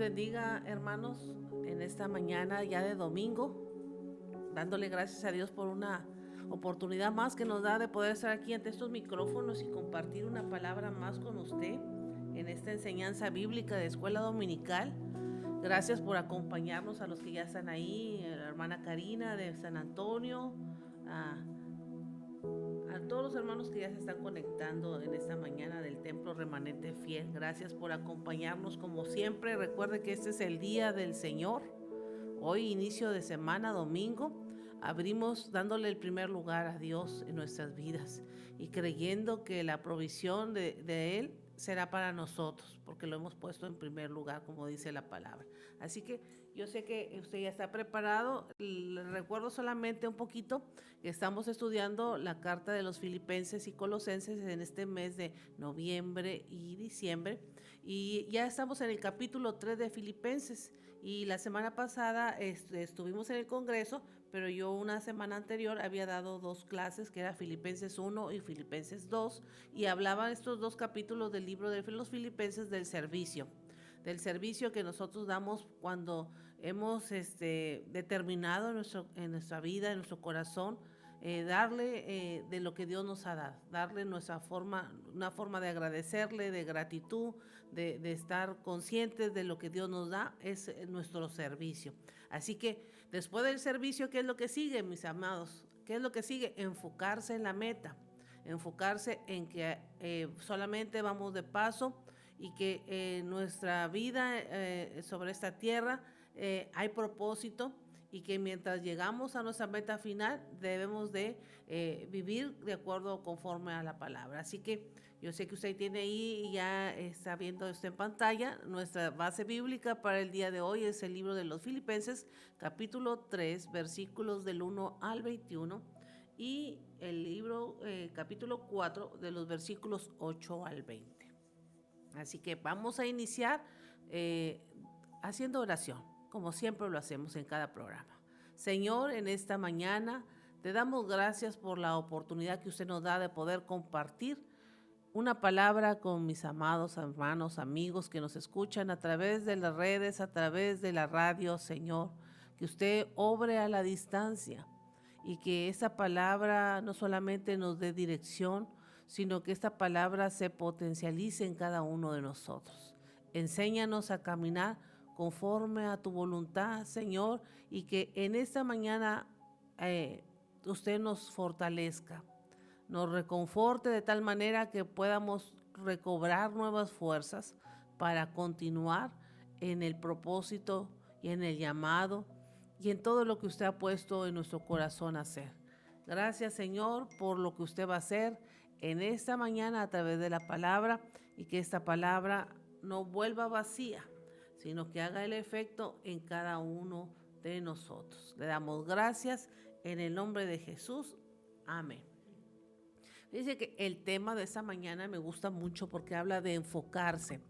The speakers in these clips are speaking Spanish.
bendiga, hermanos, en esta mañana ya de domingo, dándole gracias a Dios por una oportunidad más que nos da de poder estar aquí ante estos micrófonos y compartir una palabra más con usted en esta enseñanza bíblica de Escuela Dominical. Gracias por acompañarnos a los que ya están ahí, la hermana Karina de San Antonio, a todos los hermanos que ya se están conectando en esta mañana del Templo Remanente Fiel. Gracias por acompañarnos como siempre. Recuerde que este es el día del Señor. Hoy, inicio de semana, domingo, abrimos dándole el primer lugar a Dios en nuestras vidas y creyendo que la provisión de Él será para nosotros, porque lo hemos puesto en primer lugar, como dice la palabra. Así que yo sé que usted ya está preparado. Le recuerdo solamente un poquito que estamos estudiando la carta de los Filipenses y Colosenses en este mes de noviembre y diciembre. Y ya estamos en el capítulo 3 de Filipenses. Y la semana pasada estuvimos en el Congreso, pero yo una semana anterior había dado dos clases, que era Filipenses 1 y Filipenses 2, y hablaban estos dos capítulos del libro de los Filipenses del servicio que nosotros damos cuando hemos determinado en nuestra vida, en nuestro corazón, darle de lo que Dios nos ha dado, darle una forma de agradecerle, de gratitud, de estar conscientes de lo que Dios nos da, es nuestro servicio. Así que después del servicio, ¿qué es lo que sigue, mis amados? ¿Qué es lo que sigue? Enfocarse en la meta, enfocarse en que solamente vamos de paso y que nuestra vida sobre esta tierra hay propósito, y que mientras llegamos a nuestra meta final debemos de vivir de acuerdo conforme a la palabra. Así que yo sé que usted tiene ahí y ya está viendo esto en pantalla. Nuestra base bíblica para el día de hoy es el libro de los Filipenses, capítulo 3, versículos del 1 al 21, y el libro capítulo 4 de los versículos 8 al 20. Así que vamos a iniciar haciendo oración, como siempre lo hacemos en cada programa. Señor, en esta mañana te damos gracias por la oportunidad que usted nos da de poder compartir una palabra con mis amados hermanos, amigos que nos escuchan a través de las redes, a través de la radio, Señor. Que usted obre a la distancia y que esa palabra no solamente nos dé dirección, sino que esta palabra se potencialice en cada uno de nosotros. Enséñanos a caminar conforme a tu voluntad, Señor, y que en esta mañana usted nos fortalezca, nos reconforte de tal manera que podamos recobrar nuevas fuerzas para continuar en el propósito y en el llamado y en todo lo que usted ha puesto en nuestro corazón a hacer. Gracias, Señor, por lo que usted va a hacer en esta mañana a través de la palabra, y que esta palabra no vuelva vacía, sino que haga el efecto en cada uno de nosotros. Le damos gracias en el nombre de Jesús. Amén. Dice que el tema de esta mañana me gusta mucho porque habla de enfocarse.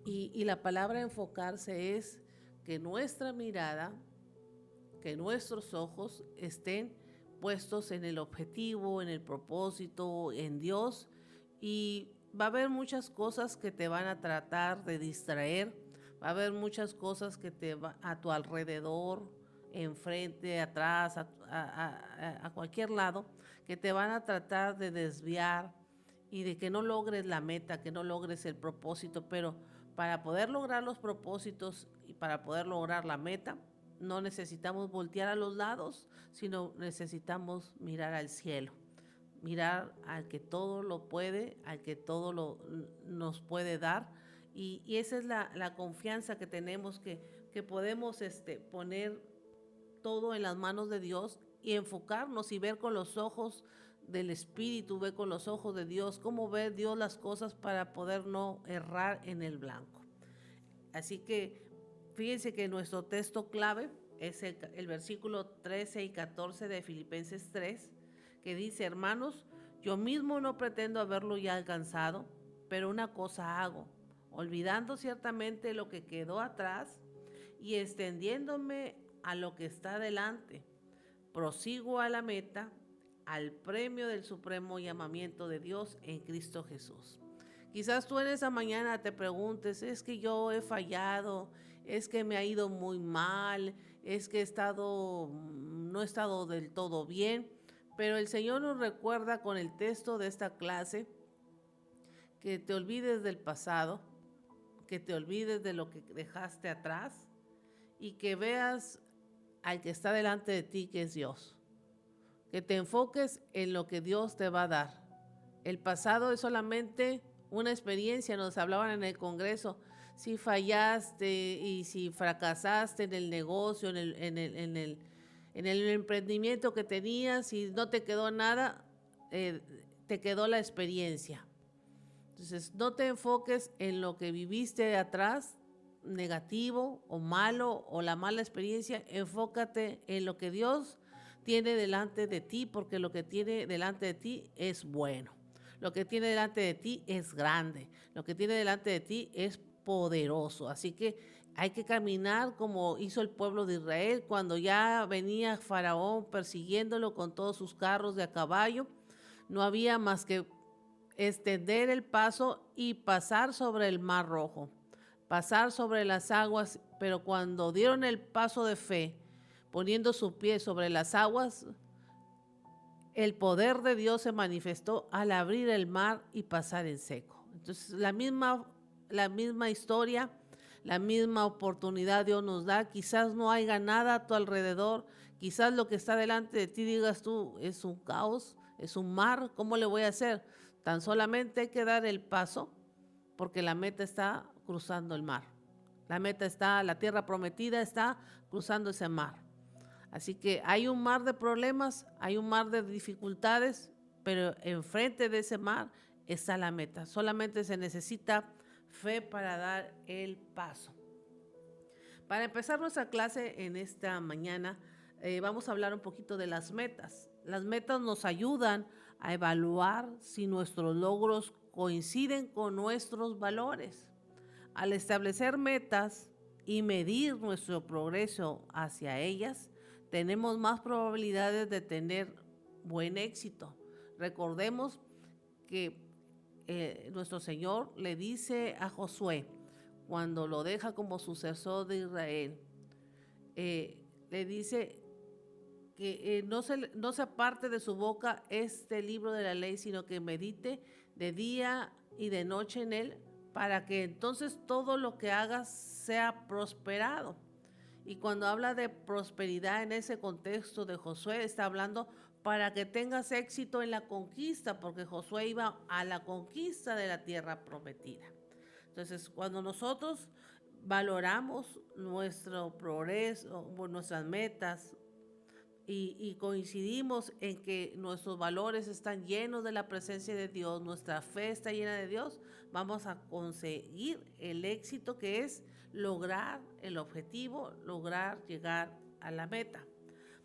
Y la palabra enfocarse es que nuestra mirada, que nuestros ojos estén puestos en el objetivo, en el propósito, en Dios. Y va a haber muchas cosas que te van a tratar de distraer, va a haber muchas cosas que te va a tu alrededor, enfrente, atrás, a cualquier lado, que te van a tratar de desviar y de que no logres la meta, que no logres el propósito. Pero para poder lograr los propósitos y para poder lograr la meta, no necesitamos voltear a los lados, sino necesitamos mirar al cielo, mirar al que todo lo puede, al que todo nos puede dar. Y esa es la confianza que tenemos, que podemos poner todo en las manos de Dios y enfocarnos y ver con los ojos del Espíritu, ver con los ojos de Dios, cómo ve Dios las cosas para poder no errar en el blanco. Así que fíjense que nuestro texto clave es el versículo 13 y 14 de Filipenses 3, que dice: hermanos, yo mismo no pretendo haberlo ya alcanzado, pero una cosa hago, olvidando ciertamente lo que quedó atrás y extendiéndome a lo que está delante, prosigo a la meta, al premio del supremo llamamiento de Dios en Cristo Jesús. Quizás tú en esa mañana te preguntes: es que yo he fallado es que me ha ido muy mal, es que no he estado del todo bien. Pero el Señor nos recuerda con el texto de esta clase que te olvides del pasado, que te olvides de lo que dejaste atrás y que veas al que está delante de ti, que es Dios. Que te enfoques en lo que Dios te va a dar. El pasado es solamente una experiencia, nos hablaban en el Congreso. Si fallaste y si fracasaste en el negocio, en el emprendimiento que tenías y no te quedó nada, te quedó la experiencia. Entonces, no te enfoques en lo que viviste atrás, negativo o malo, o la mala experiencia. Enfócate en lo que Dios tiene delante de ti, porque lo que tiene delante de ti es bueno. Lo que tiene delante de ti es grande. Lo que tiene delante de ti es poderoso. Así que hay que caminar como hizo el pueblo de Israel cuando ya venía Faraón persiguiéndolo con todos sus carros de a caballo. No había más que extender el paso y pasar sobre el Mar Rojo, pasar sobre las aguas, pero cuando dieron el paso de fe, poniendo su pie sobre las aguas, el poder de Dios se manifestó al abrir el mar y pasar en seco. Entonces, la misma historia, la misma oportunidad Dios nos da. Quizás no haya nada a tu alrededor, quizás lo que está delante de ti digas tú, es un caos, es un mar, ¿cómo le voy a hacer? Tan solamente hay que dar el paso, porque la meta está cruzando el mar. La tierra prometida está cruzando ese mar. Así que hay un mar de problemas, hay un mar de dificultades, pero enfrente de ese mar está la meta. Solamente se necesita fe para dar el paso. Para empezar nuestra clase en esta mañana, vamos a hablar un poquito de las metas. Las metas nos ayudan a evaluar si nuestros logros coinciden con nuestros valores. Al establecer metas y medir nuestro progreso hacia ellas, tenemos más probabilidades de tener buen éxito. Recordemos que nuestro Señor le dice a Josué, cuando lo deja como sucesor de Israel, le dice que no se aparte de su boca este libro de la ley, sino que medite de día y de noche en él, para que entonces todo lo que hagas sea prosperado. Y cuando habla de prosperidad en ese contexto de Josué, está hablando para que tengas éxito en la conquista, porque Josué iba a la conquista de la tierra prometida. Entonces, cuando nosotros valoramos nuestro progreso, nuestras metas, y coincidimos en que nuestros valores están llenos de la presencia de Dios, nuestra fe está llena de Dios, vamos a conseguir el éxito, que es lograr el objetivo, lograr llegar a la meta.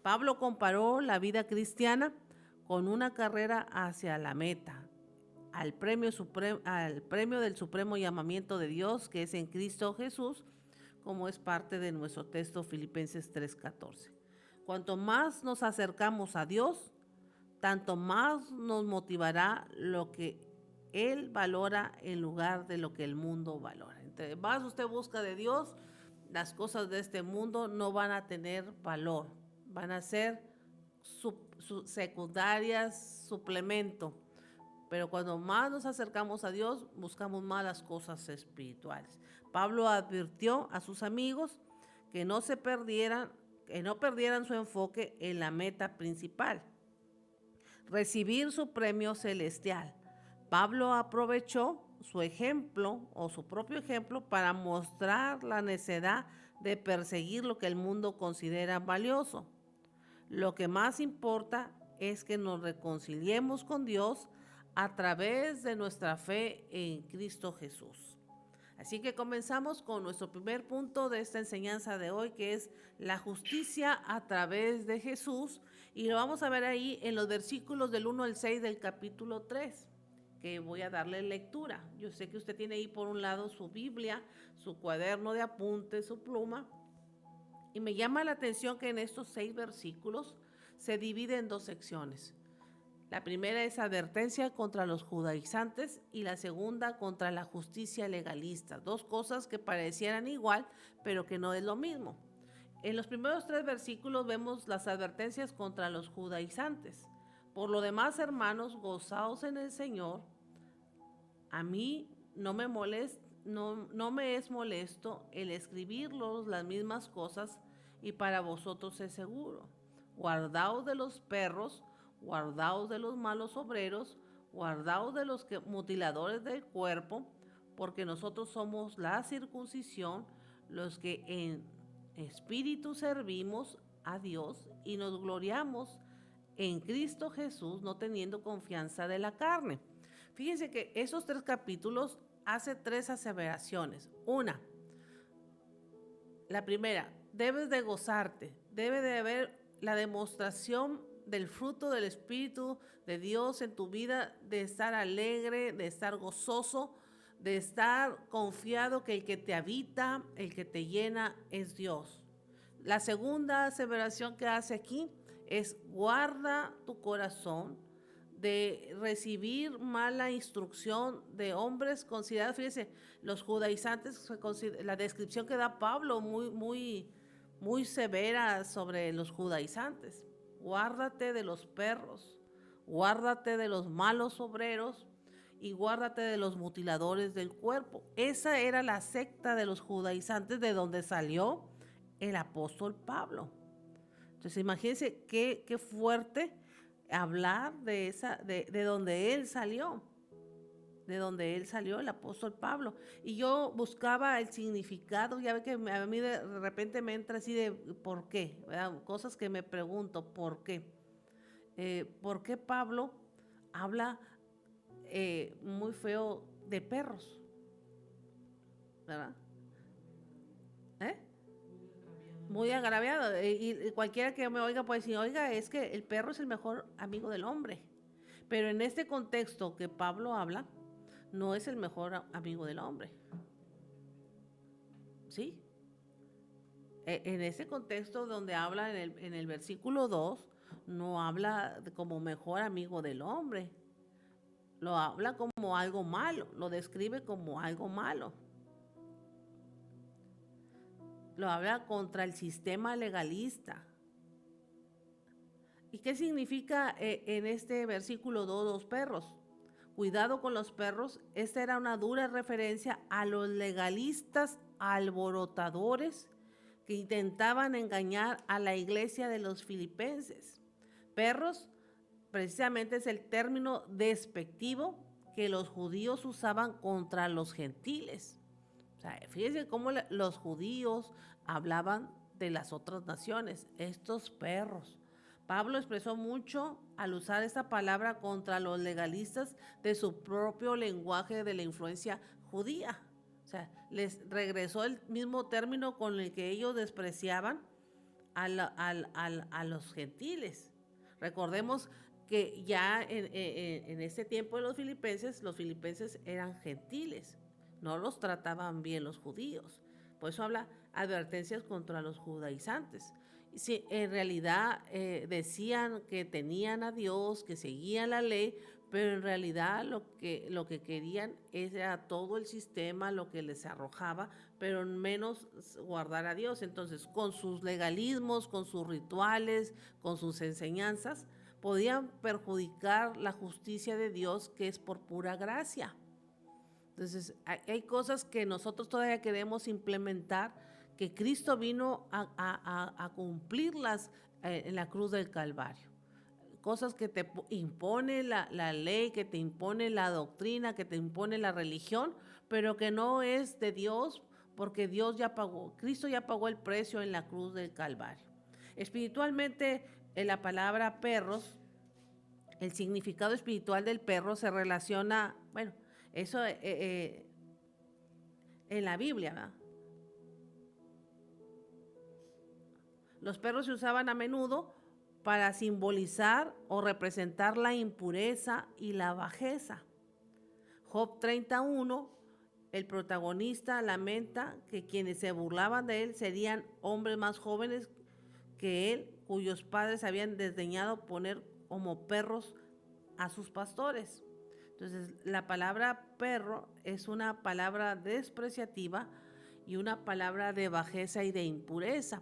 Pablo comparó la vida cristiana con una carrera hacia la meta, al premio del supremo llamamiento de Dios, que es en Cristo Jesús, como es parte de nuestro texto Filipenses 3:14. Cuanto más nos acercamos a Dios, tanto más nos motivará lo que Él valora en lugar de lo que el mundo valora. Entonces, más usted busca de Dios, las cosas de este mundo no van a tener valor, van a ser secundarias, suplemento. Pero cuando más nos acercamos a Dios, buscamos más las cosas espirituales. Pablo advirtió a sus amigos que no perdieran su enfoque en la meta principal, recibir su premio celestial. Pablo aprovechó su ejemplo o su propio ejemplo para mostrar la necesidad de perseguir lo que el mundo considera valioso. Lo que más importa es que nos reconciliemos con Dios a través de nuestra fe en Cristo Jesús. Así que comenzamos con nuestro primer punto de esta enseñanza de hoy, que es la justicia a través de Jesús. Y lo vamos a ver ahí en los versículos del 1 al 6 del capítulo 3, que voy a darle lectura. Yo sé que usted tiene ahí por un lado su Biblia, su cuaderno de apuntes, su pluma. Y me llama la atención que en estos 6 versículos se divide en 2 secciones. La primera es advertencia contra los judaizantes y la segunda contra la justicia legalista. Dos cosas que parecieran igual, pero que no es lo mismo. En los primeros 3 versículos vemos las advertencias contra los judaizantes. Por lo demás, hermanos, gozaos en el Señor. A mí no me es molesto el escribirlos las mismas cosas, y para vosotros es seguro. Guardaos de los perros, guardaos de los malos obreros, guardaos de los mutiladores del cuerpo, porque nosotros somos la circuncisión, los que en espíritu servimos a Dios y nos gloriamos en Cristo Jesús, no teniendo confianza de la carne. Fíjense que esos 3 capítulos hace 3 aseveraciones. Una, la primera, debes de gozarte, debe de haber la demostración del fruto del Espíritu de Dios en tu vida, de estar alegre, de estar gozoso, de estar confiado que el que te habita, el que te llena es Dios. La segunda aseveración que hace aquí es: guarda tu corazón de recibir mala instrucción de hombres considerados. Fíjense, los judaizantes, la descripción que da Pablo muy severa sobre los judaizantes. Guárdate de los perros, guárdate de los malos obreros y guárdate de los mutiladores del cuerpo. Esa era la secta de los judaizantes, de donde salió el apóstol Pablo. Entonces imagínense qué fuerte hablar de donde él salió, el apóstol Pablo. Y yo buscaba el significado. Ya ve que a mí de repente me entra así de ¿por qué? ¿Verdad? Cosas que me pregunto, ¿por qué? ¿Por qué Pablo habla muy feo de perros? ¿Verdad? Muy agraviado. Y cualquiera que me oiga puede decir: oiga, es que el perro es el mejor amigo del hombre. Pero en este contexto que Pablo habla, no es el mejor amigo del hombre. ¿Sí? En ese contexto donde habla en el versículo 2, no habla como mejor amigo del hombre. Lo habla como algo malo, lo describe como algo malo. Lo habla contra el sistema legalista. ¿Y qué significa en este versículo 2 los perros? Cuidado con los perros. Esta era una dura referencia a los legalistas alborotadores que intentaban engañar a la iglesia de los filipenses. Perros precisamente es el término despectivo que los judíos usaban contra los gentiles. O sea, fíjense cómo los judíos hablaban de las otras naciones, estos perros. Pablo expresó mucho al usar esta palabra contra los legalistas de su propio lenguaje de la influencia judía. O sea, les regresó el mismo término con el que ellos despreciaban a los gentiles. Recordemos que ya en ese tiempo de los filipenses eran gentiles. No los trataban bien los judíos. Por eso habla advertencias contra los judaizantes. Sí, en realidad decían que tenían a Dios, que seguían la ley, pero en realidad lo que querían era todo el sistema, lo que les arrojaba, pero menos guardar a Dios. Entonces, con sus legalismos, con sus rituales, con sus enseñanzas, podían perjudicar la justicia de Dios, que es por pura gracia. Entonces, hay cosas que nosotros todavía queremos implementar, que Cristo vino a cumplirlas en la cruz del Calvario. Cosas que te impone la ley, que te impone la doctrina, que te impone la religión, pero que no es de Dios, porque Dios ya pagó, Cristo ya pagó el precio en la cruz del Calvario. Espiritualmente, en la palabra perros, el significado espiritual del perro se relaciona, bueno, eso en la Biblia, ¿verdad? Los perros se usaban a menudo para simbolizar o representar la impureza y la bajeza. Job 31, el protagonista lamenta que quienes se burlaban de él serían hombres más jóvenes que él, cuyos padres habían desdeñado poner como perros a sus pastores. Entonces, la palabra perro es una palabra despreciativa y una palabra de bajeza y de impureza.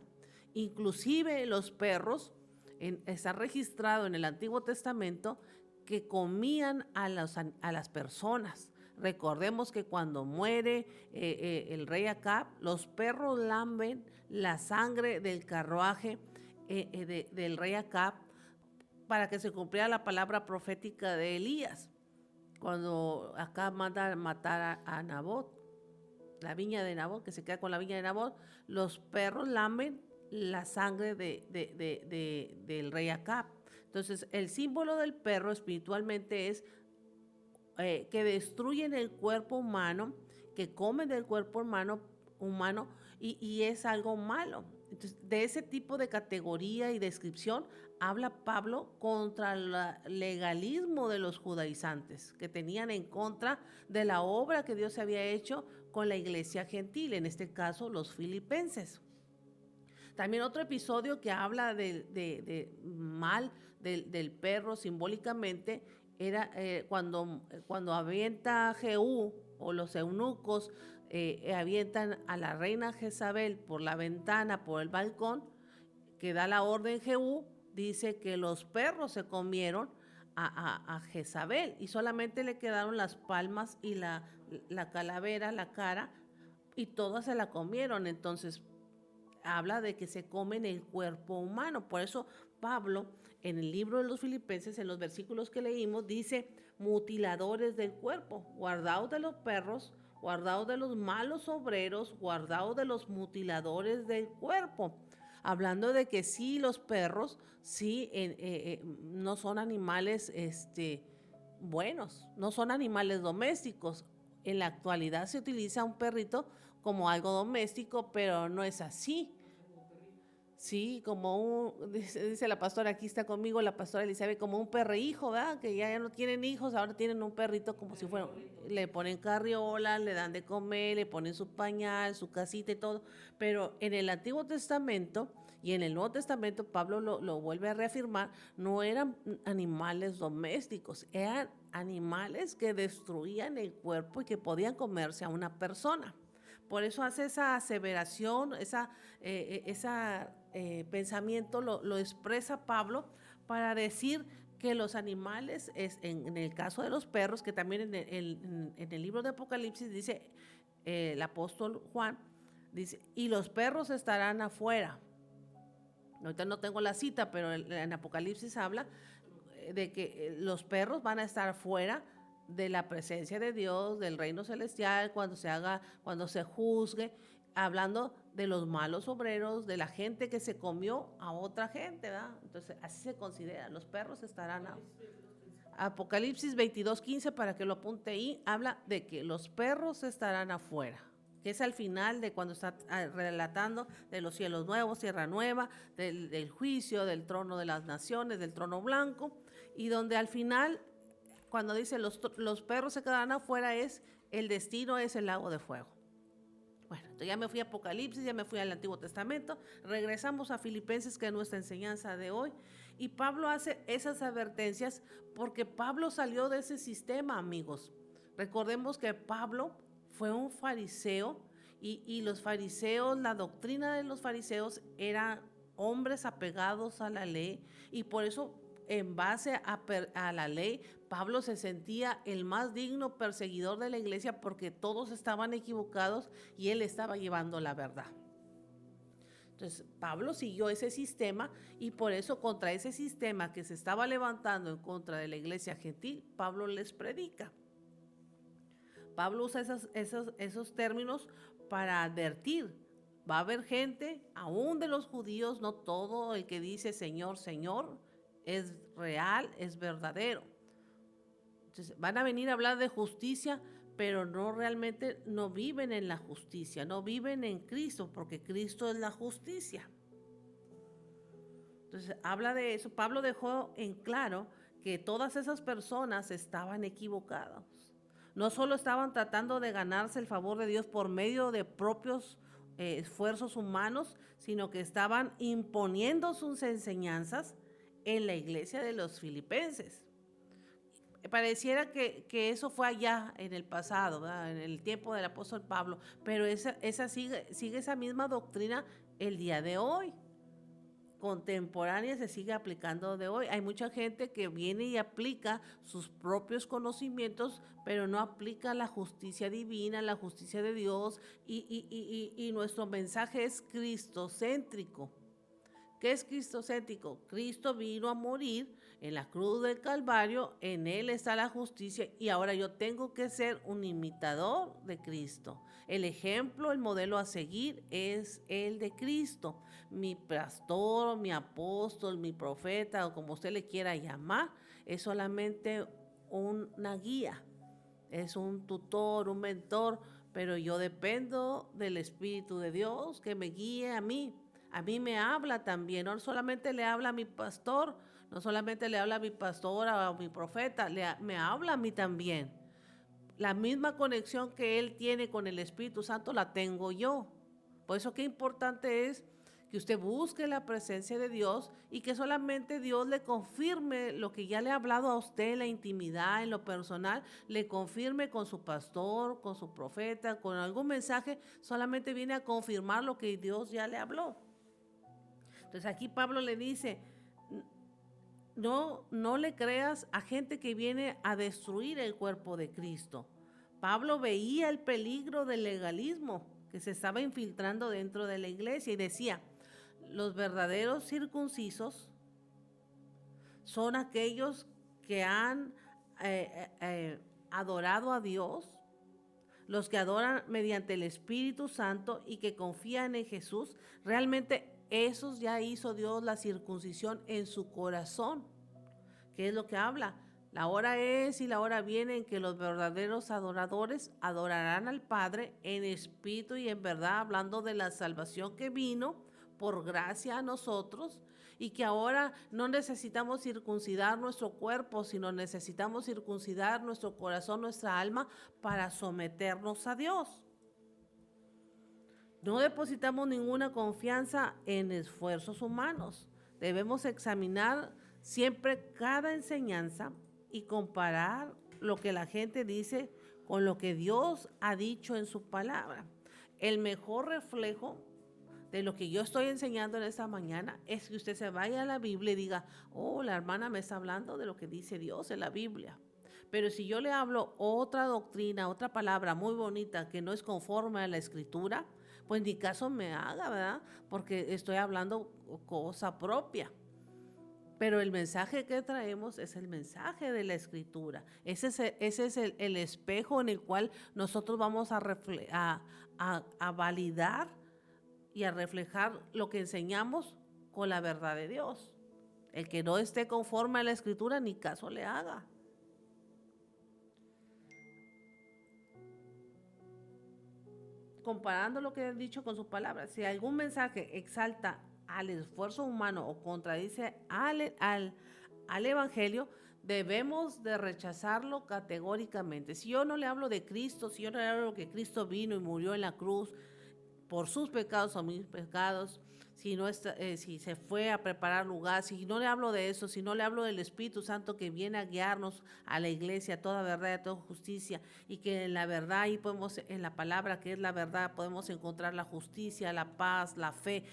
Inclusive los perros, está registrado en el Antiguo Testamento que comían a las personas. Recordemos que cuando muere el rey Acab, los perros lamben la sangre del carruaje del rey Acab para que se cumpliera la palabra profética de Elías, cuando Acab manda matar a Nabot, la viña de Nabot, que se queda con la viña de Nabot. Los perros lamen la sangre del rey Acab. Entonces, el símbolo del perro espiritualmente es que destruyen el cuerpo humano, que comen del cuerpo humano y es algo malo. Entonces, de ese tipo de categoría y descripción habla Pablo contra el legalismo de los judaizantes, que tenían en contra de la obra que Dios había hecho con la iglesia gentil, en este caso los filipenses. También otro episodio que habla de mal del perro simbólicamente era cuando avienta Jehú, o los eunucos avientan a la reina Jezabel por la ventana, por el balcón, que da la orden Jehú, dice que los perros se comieron a Jezabel y solamente le quedaron las palmas y la calavera, la cara, y todas se la comieron. Entonces habla de que se comen el cuerpo humano. Por eso Pablo, en el libro de los Filipenses, en los versículos que leímos, dice: mutiladores del cuerpo, guardaos de los perros, guardaos de los malos obreros, guardaos de los mutiladores del cuerpo. Hablando de que sí, los perros sí no son animales buenos, no son animales domésticos. En la actualidad se utiliza un perrito como algo doméstico, pero no es así. Sí, dice la pastora, aquí está conmigo la pastora Elizabeth, como un perrihijo, ¿verdad? Que ya no tienen hijos, ahora tienen un perrito como si fuera, le ponen carriola, le dan de comer, le ponen su pañal, su casita y todo. Pero en el Antiguo Testamento y en el Nuevo Testamento, Pablo lo vuelve a reafirmar, no eran animales domésticos, eran animales que destruían el cuerpo y que podían comerse a una persona. Por eso hace esa aseveración, esa pensamiento lo expresa Pablo para decir que los animales, en el caso de los perros, que también en el libro de Apocalipsis dice el apóstol Juan, dice, y los perros estarán afuera. Ahorita no tengo la cita, pero en Apocalipsis habla de que los perros van a estar fuera de la presencia de Dios, del reino celestial, cuando se juzgue, hablando de los malos obreros, de la gente que se comió a otra gente, ¿verdad? Entonces, así se considera, los perros estarán Apocalipsis 22:15, para que lo apunte ahí, habla de que los perros estarán afuera, que es al final de cuando está relatando de los cielos nuevos, tierra nueva, del juicio, del trono de las naciones, del trono blanco, y donde al final, cuando dice los perros se quedarán afuera, el destino es el lago de fuego. Bueno, entonces ya me fui a Apocalipsis, ya me fui al Antiguo Testamento, regresamos a Filipenses, que es nuestra enseñanza de hoy, y Pablo hace esas advertencias porque Pablo salió de ese sistema, amigos. Recordemos que Pablo fue un fariseo y los fariseos, la doctrina de los fariseos eran hombres apegados a la ley, y por eso en base a la ley, Pablo se sentía el más digno perseguidor de la iglesia porque todos estaban equivocados y él estaba llevando la verdad. Entonces, Pablo siguió ese sistema y por eso contra ese sistema que se estaba levantando en contra de la iglesia gentil, Pablo les predica. Pablo usa esos términos para advertir. Va a haber gente, aún de los judíos, no todo el que dice Señor, Señor, es real, es verdadero. Entonces, van a venir a hablar de justicia, pero realmente no viven en la justicia, no viven en Cristo, porque Cristo es la justicia. Entonces, habla de eso. Pablo dejó en claro que todas esas personas estaban equivocadas. No solo estaban tratando de ganarse el favor de Dios por medio de propios esfuerzos humanos, sino que estaban imponiendo sus enseñanzas en la iglesia de los filipenses. pareciera que eso fue allá en el pasado, ¿verdad? En el tiempo del apóstol Pablo, pero esa sigue esa misma doctrina el día de hoy. Contemporánea se sigue aplicando de hoy. Hay mucha gente que viene y aplica sus propios conocimientos, pero no aplica la justicia divina, la justicia de Dios, y nuestro mensaje es cristocéntrico. ¿Qué es cristocéntrico? Cristo vino a morir en la cruz del Calvario, en Él está la justicia y ahora yo tengo que ser un imitador de Cristo. El ejemplo, el modelo a seguir es el de Cristo. Mi pastor, mi apóstol, mi profeta o como usted le quiera llamar, es solamente una guía, es un tutor, un mentor, pero yo dependo del Espíritu de Dios que me guíe a mí. A mí me habla también, no solamente le habla a mi pastor, no solamente le habla a mi pastora o a mi profeta, me habla a mí también. La misma conexión que él tiene con el Espíritu Santo la tengo yo. Por eso qué importante es que usted busque la presencia de Dios y que solamente Dios le confirme lo que ya le ha hablado a usted en la intimidad, en lo personal, le confirme con su pastor, con su profeta, con algún mensaje, solamente viene a confirmar lo que Dios ya le habló. Entonces aquí Pablo le dice, no le creas a gente que viene a destruir el cuerpo de Cristo. Pablo veía el peligro del legalismo que se estaba infiltrando dentro de la iglesia y decía, los verdaderos circuncisos son aquellos que han adorado a Dios, los que adoran mediante el Espíritu Santo y que confían en Jesús. Realmente esos ya hizo Dios la circuncisión en su corazón. ¿Qué es lo que habla? La hora es y la hora viene en que los verdaderos adoradores adorarán al Padre en espíritu y en verdad, hablando de la salvación que vino por gracia a nosotros, y que ahora no necesitamos circuncidar nuestro cuerpo, sino necesitamos circuncidar nuestro corazón, nuestra alma, para someternos a Dios. No depositamos ninguna confianza en esfuerzos humanos. Debemos examinar siempre cada enseñanza y comparar lo que la gente dice con lo que Dios ha dicho en su palabra. El mejor reflejo de lo que yo estoy enseñando en esta mañana es que usted se vaya a la Biblia y diga, oh, la hermana me está hablando de lo que dice Dios en la Biblia. Pero si yo le hablo otra doctrina, otra palabra muy bonita que no es conforme a la Escritura, pues ni caso me haga, ¿verdad? Porque estoy hablando cosa propia. Pero el mensaje que traemos es el mensaje de la Escritura. Ese es el espejo en el cual nosotros vamos a validar y a reflejar lo que enseñamos con la verdad de Dios. El que no esté conforme a la Escritura, ni caso le haga. Comparando lo que he dicho con sus palabras, si algún mensaje exalta al esfuerzo humano o contradice al Evangelio, debemos de rechazarlo categóricamente. Si yo no le hablo de Cristo, si yo no le hablo que Cristo vino y murió en la cruz por sus pecados o mis pecados, si se fue a preparar lugar, si no le hablo de eso, si no le hablo del Espíritu Santo que viene a guiarnos a la iglesia, a toda verdad y a toda justicia, y que en la verdad ahí podemos, en la palabra que es la verdad, podemos encontrar la justicia, la paz, la fe,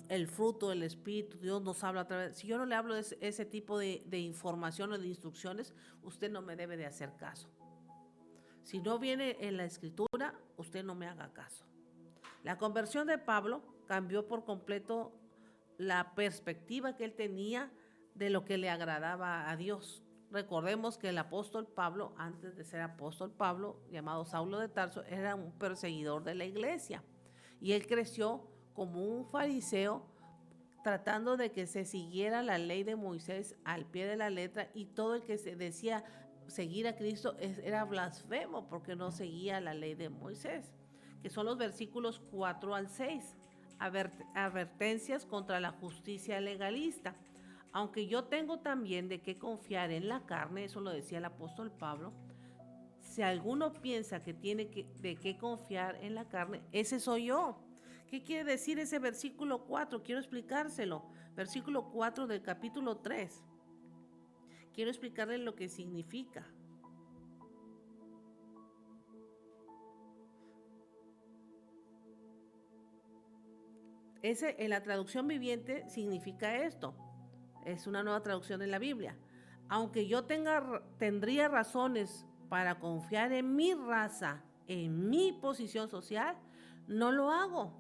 el fruto del Espíritu. Dios nos habla a través. Si yo no le hablo de ese tipo de información o de instrucciones, usted no me debe de hacer caso. Si no viene en la Escritura, usted no me haga caso. La conversión de Pablo cambió por completo la perspectiva que él tenía de lo que le agradaba a Dios. Recordemos que el apóstol Pablo, antes de ser apóstol Pablo, llamado Saulo de Tarso, era un perseguidor de la iglesia. Y él creció como un fariseo, tratando de que se siguiera la ley de Moisés al pie de la letra, y todo el que se decía seguir a Cristo era blasfemo porque no seguía la ley de Moisés, que son los versículos 4 al 6, advertencias contra la justicia legalista. Aunque yo tengo también de qué confiar en la carne, eso lo decía el apóstol Pablo, si alguno piensa que tiene de qué confiar en la carne, ese soy yo. ¿Qué quiere decir ese versículo 4? Quiero explicárselo. Versículo 4 del capítulo 3. quiero explicarles lo que significa. En la traducción viviente significa esto. Es una nueva traducción en la Biblia. Aunque yo tendría razones para confiar en mi raza, en mi posición social, no lo hago.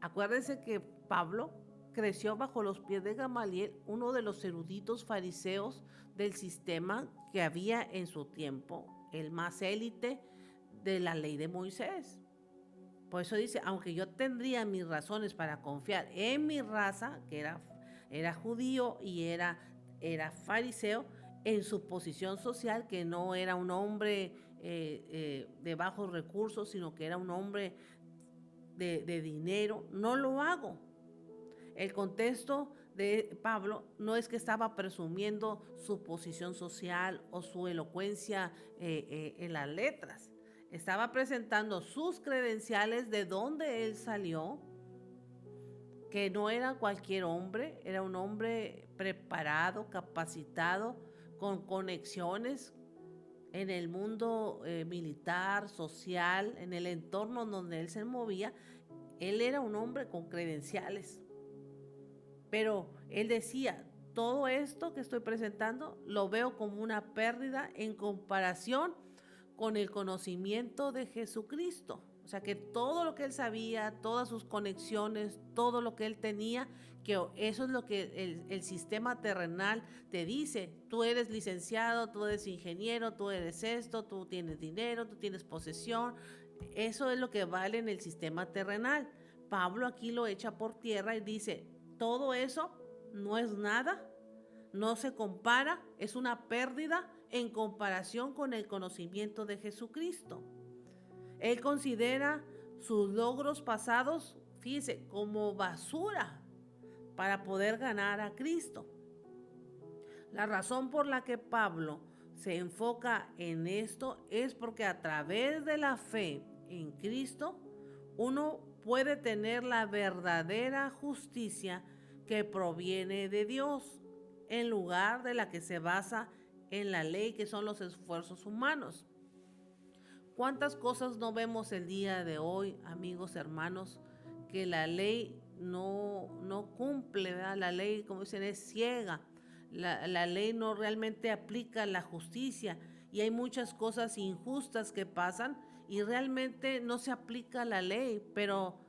Acuérdense que Pablo creció bajo los pies de Gamaliel, uno de los eruditos fariseos del sistema que había en su tiempo, el más élite de la ley de Moisés. Por eso dice, aunque yo tendría mis razones para confiar en mi raza, que era judío y era fariseo, en su posición social, que no era un hombre de bajos recursos, sino que era un hombre de dinero, no lo hago. El contexto de Pablo no es que estaba presumiendo su posición social o su elocuencia en las letras. Estaba presentando sus credenciales de dónde él salió, que no era cualquier hombre, era un hombre preparado, capacitado, con conexiones en el mundo militar, social, en el entorno donde él se movía. Él era un hombre con credenciales. Pero él decía, todo esto que estoy presentando lo veo como una pérdida en comparación con el conocimiento de Jesucristo. O sea, que todo lo que él sabía, todas sus conexiones, todo lo que él tenía, que eso es lo que el sistema terrenal te dice. Tú eres licenciado, tú eres ingeniero, tú eres esto, tú tienes dinero, tú tienes posesión. Eso es lo que vale en el sistema terrenal. Pablo aquí lo echa por tierra y dice, todo eso no es nada, no se compara, es una pérdida en comparación con el conocimiento de Jesucristo. Él considera sus logros pasados, fíjese, como basura para poder ganar a Cristo. La razón por la que Pablo se enfoca en esto es porque a través de la fe en Cristo, uno puede tener la verdadera justicia que proviene de Dios, en lugar de la que se basa en la ley, que son los esfuerzos humanos. ¿Cuántas cosas no vemos el día de hoy, amigos, hermanos, que la ley no cumple, ¿verdad? La ley, como dicen, es ciega. La ley no realmente aplica la justicia y hay muchas cosas injustas que pasan y realmente no se aplica la ley. Pero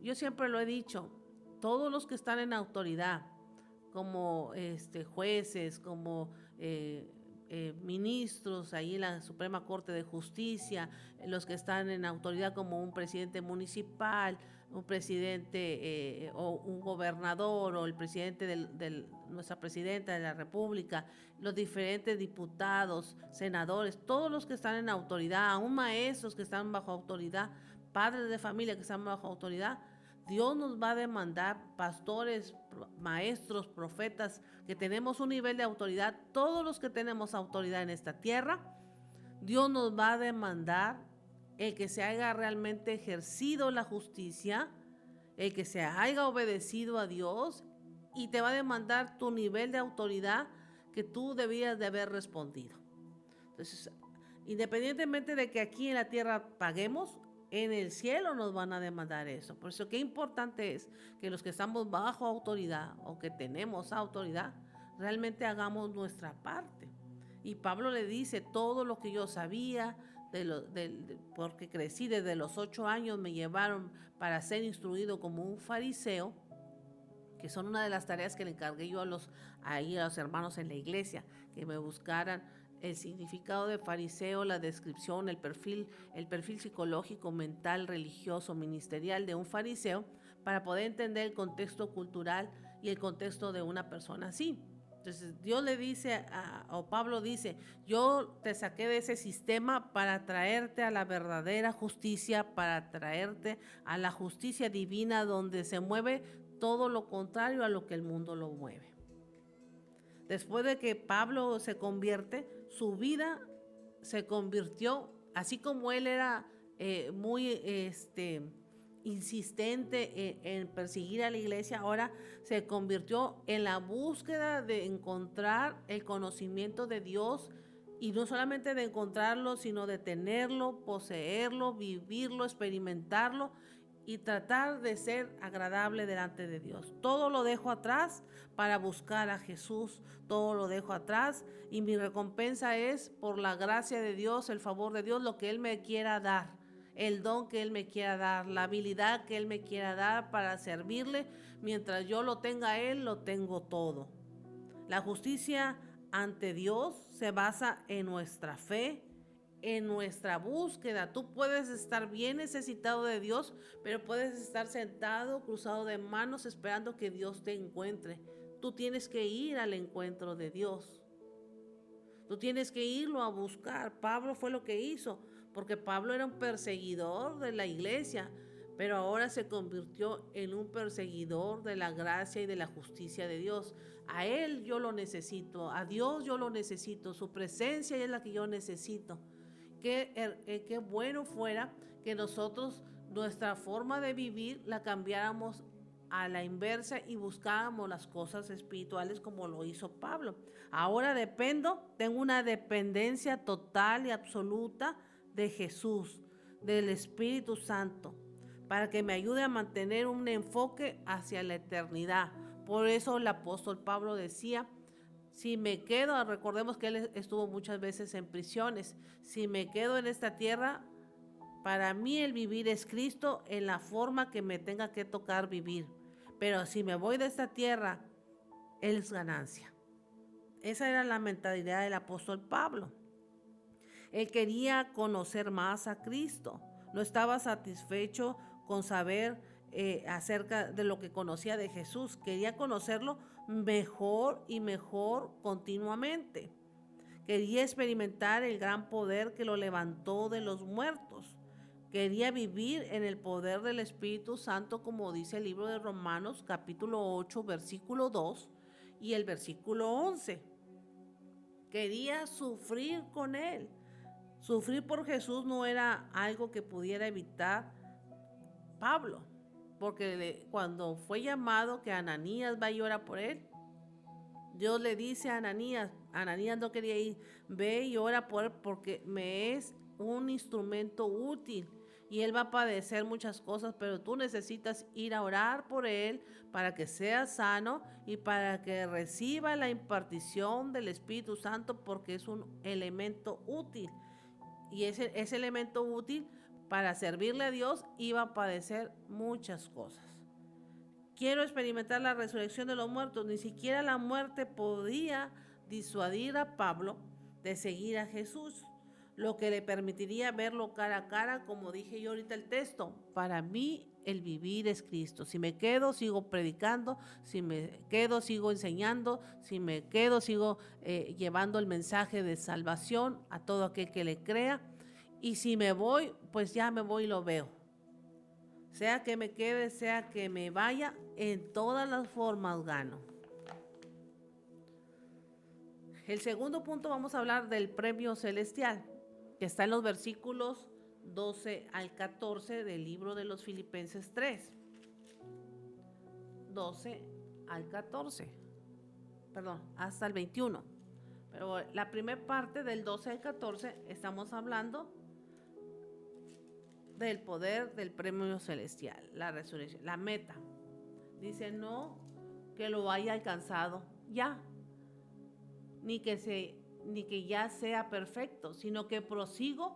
yo siempre lo he dicho, todos los que están en autoridad, como jueces, como ministros ahí en la Suprema Corte de Justicia, los que están en autoridad como un presidente municipal, un presidente o un gobernador o el presidente de nuestra presidenta de la República, los diferentes diputados, senadores, todos los que están en autoridad, aún maestros que están bajo autoridad, padres de familia que están bajo autoridad, Dios nos va a demandar, pastores, maestros, profetas, que tenemos un nivel de autoridad, todos los que tenemos autoridad en esta tierra, Dios nos va a demandar el que se haya realmente ejercido la justicia, el que se haya obedecido a Dios, y te va a demandar tu nivel de autoridad que tú debías de haber respondido. Entonces, independientemente de que aquí en la tierra paguemos, en el cielo nos van a demandar eso. Por eso qué importante es que los que estamos bajo autoridad o que tenemos autoridad, realmente hagamos nuestra parte. Y Pablo le dice, todo lo que yo sabía, porque crecí desde los 8 años, me llevaron para ser instruido como un fariseo, que son una de las tareas que le encargué yo a los hermanos en la iglesia, que me buscaran el significado de fariseo, la descripción, el perfil psicológico, mental, religioso, ministerial de un fariseo, para poder entender el contexto cultural y el contexto de una persona así. Entonces Dios le dice, o Pablo dice, yo te saqué de ese sistema para traerte a la verdadera justicia, para traerte a la justicia divina donde se mueve todo lo contrario a lo que el mundo lo mueve. Después de que Pablo se convierte, su vida se convirtió, así como él era muy insistente en perseguir a la iglesia, ahora se convirtió en la búsqueda de encontrar el conocimiento de Dios, y no solamente de encontrarlo, sino de tenerlo, poseerlo, vivirlo, experimentarlo y tratar de ser agradable delante de Dios. Todo lo dejo atrás para buscar a Jesús, todo lo dejo atrás, y mi recompensa es por la gracia de Dios, el favor de Dios, lo que Él me quiera dar, el don que Él me quiera dar, la habilidad que Él me quiera dar para servirle. Mientras yo lo tenga a Él, lo tengo todo. La justicia ante Dios se basa en nuestra fe, en nuestra búsqueda. Tú puedes estar bien necesitado de Dios, pero puedes estar sentado, cruzado de manos, esperando que Dios te encuentre. Tú tienes que ir al encuentro de Dios. Tú tienes que irlo a buscar. Pablo fue lo que hizo, porque Pablo era un perseguidor de la iglesia, pero ahora se convirtió en un perseguidor de la gracia y de la justicia de Dios. A Él yo lo necesito, a Dios yo lo necesito, su presencia es la que yo necesito. Qué bueno fuera que nosotros nuestra forma de vivir la cambiáramos a la inversa y buscábamos las cosas espirituales como lo hizo Pablo. Ahora tengo una dependencia total y absoluta de Jesús, del Espíritu Santo, para que me ayude a mantener un enfoque hacia la eternidad. Por eso el apóstol Pablo decía, si me quedo, recordemos que él estuvo muchas veces en prisiones, si me quedo en esta tierra, para mí el vivir es Cristo en la forma que me tenga que tocar vivir. Pero si me voy de esta tierra, Él es ganancia. Esa era la mentalidad del apóstol Pablo. Él quería conocer más a Cristo. No estaba satisfecho con saber acerca de lo que conocía de Jesús. Quería conocerlo mejor y mejor continuamente. Quería experimentar el gran poder que lo levantó de los muertos. Quería vivir en el poder del Espíritu Santo, como dice el libro de Romanos, capítulo 8, versículo 2 y el versículo 11. Quería sufrir con Él. Sufrir por Jesús no era algo que pudiera evitar Pablo, porque cuando fue llamado que Ananías va y ora por él, Dios le dice a Ananías no quería ir, ve y ora por él porque me es un instrumento útil y él va a padecer muchas cosas, pero tú necesitas ir a orar por él para que sea sano y para que reciba la impartición del Espíritu Santo, porque es un elemento útil. Y ese elemento útil para servirle a Dios iba a padecer muchas cosas. Quiero experimentar la resurrección de los muertos. Ni siquiera la muerte podía disuadir a Pablo de seguir a Jesús, lo que le permitiría verlo cara a cara, como dije yo ahorita el texto. Para mí el vivir es Cristo. Si me quedo, sigo predicando. Si me quedo, sigo enseñando. Si me quedo, sigo llevando el mensaje de salvación a todo aquel que le crea. Y si me voy, pues ya me voy y lo veo. Sea que me quede, sea que me vaya, en todas las formas gano. El segundo punto, vamos a hablar del premio celestial, que está en los versículos 12 al 14 del libro de los Filipenses 3. 12 al 14. Perdón, hasta el 21. Pero la primera parte del 12 al 14 estamos hablando del poder del premio celestial, la resurrección, la meta. Dice, no que lo haya alcanzado ya, ni que ya sea perfecto, sino que prosigo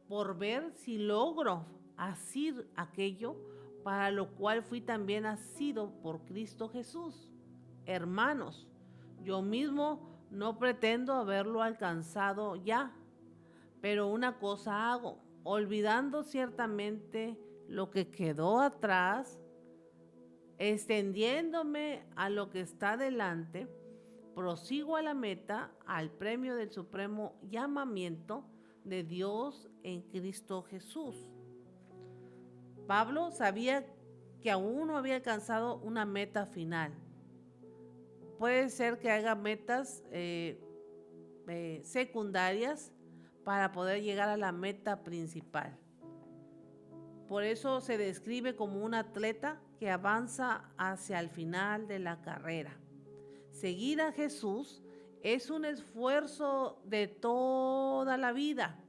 por ver si logro asir aquello para lo cual fui también asido por Cristo Jesús. Hermanos, yo mismo no pretendo haberlo alcanzado ya, pero una cosa hago, olvidando ciertamente lo que quedó atrás, extendiéndome a lo que está delante, prosigo a la meta, al premio del supremo llamamiento de Dios en Cristo Jesús. Pablo sabía que aún no había alcanzado una meta final. Puede ser que haga metas secundarias para poder llegar a la meta principal. Por eso se describe como un atleta que avanza hacia el final de la carrera. Seguir a Jesús es un esfuerzo de toda la vida.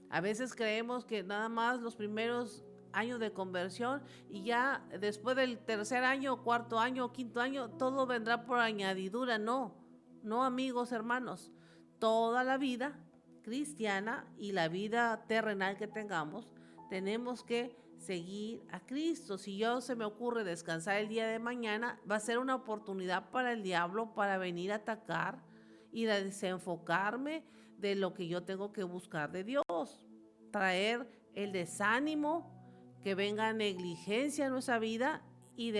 A veces creemos que nada más los primeros años de conversión y ya después del tercer año, cuarto año, quinto año, todo vendrá por añadidura. No, no, amigos, hermanos. Toda la vida cristiana y la vida terrenal que tengamos, tenemos que seguir a Cristo. Si yo se me ocurre descansar el día de mañana, va a ser una oportunidad para el diablo para venir a atacar y a desenfocarme de lo que yo tengo que buscar de Dios. Traer el desánimo, que venga negligencia en nuestra vida y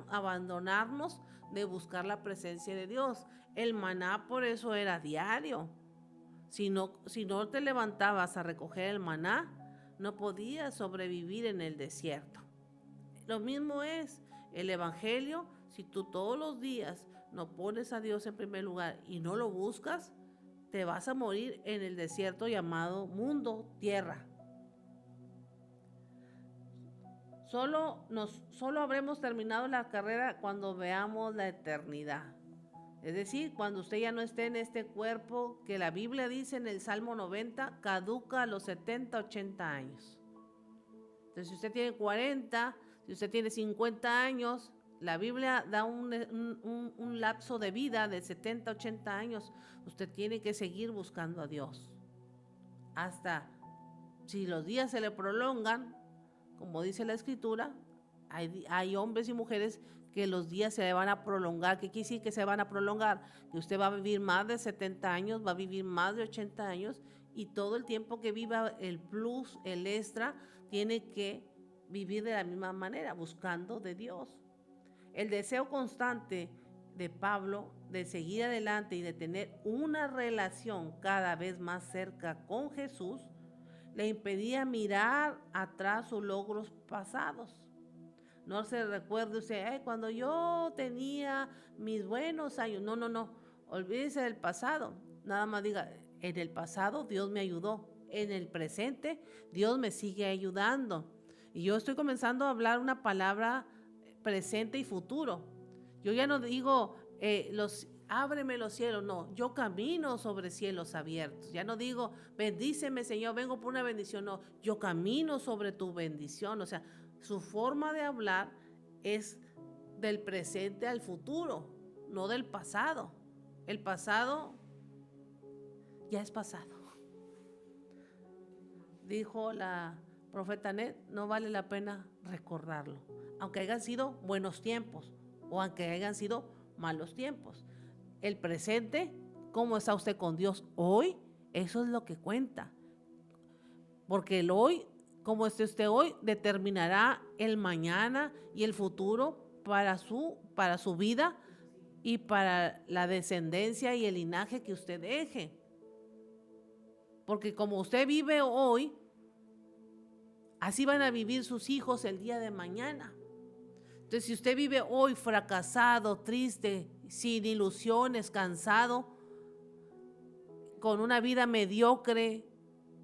abandonarnos de buscar la presencia de Dios. El maná por eso era diario. Si no te levantabas a recoger el maná, no podías sobrevivir en el desierto. Lo mismo es el evangelio. Si tú todos los días no pones a Dios en primer lugar y no lo buscas, te vas a morir en el desierto llamado mundo, tierra. Solo habremos terminado la carrera cuando veamos la eternidad. Es decir, cuando usted ya no esté en este cuerpo que la Biblia dice en el Salmo 90, caduca a los 70, 80 años. Entonces, si usted tiene 40, si usted tiene 50 años, la Biblia da un lapso de vida de 70, 80 años. Usted tiene que seguir buscando a Dios. Hasta si los días se le prolongan, como dice la Escritura, hay hombres y mujeres que los días se le van a prolongar. ¿Qué quiere decir que se van a prolongar? Que usted va a vivir más de 70 años, va a vivir más de 80 años y todo el tiempo que viva el plus, el extra, tiene que vivir de la misma manera, buscando de Dios. El deseo constante de Pablo de seguir adelante y de tener una relación cada vez más cerca con Jesús le impedía mirar atrás sus logros pasados. No se recuerde usted, cuando yo tenía mis buenos años. No. Olvídese del pasado. Nada más diga, en el pasado Dios me ayudó. En el presente Dios me sigue ayudando. Y yo estoy comenzando a hablar una palabra presente y futuro. Yo ya no digo, ábreme los cielos. No, yo camino sobre cielos abiertos. Ya no digo, bendíceme Señor, vengo por una bendición. No, yo camino sobre tu bendición. O sea, su forma de hablar es del presente al futuro, no del pasado. El pasado ya es pasado. Dijo la profeta Net, no vale la pena recordarlo, aunque hayan sido buenos tiempos o aunque hayan sido malos tiempos. El presente, ¿cómo está usted con Dios hoy? Eso es lo que cuenta. Porque el hoy, como esté usted hoy, determinará el mañana y el futuro para su vida y para la descendencia y el linaje que usted deje. Porque como usted vive hoy, así van a vivir sus hijos el día de mañana. Entonces, si usted vive hoy fracasado, triste, sin ilusiones, cansado, con una vida mediocre,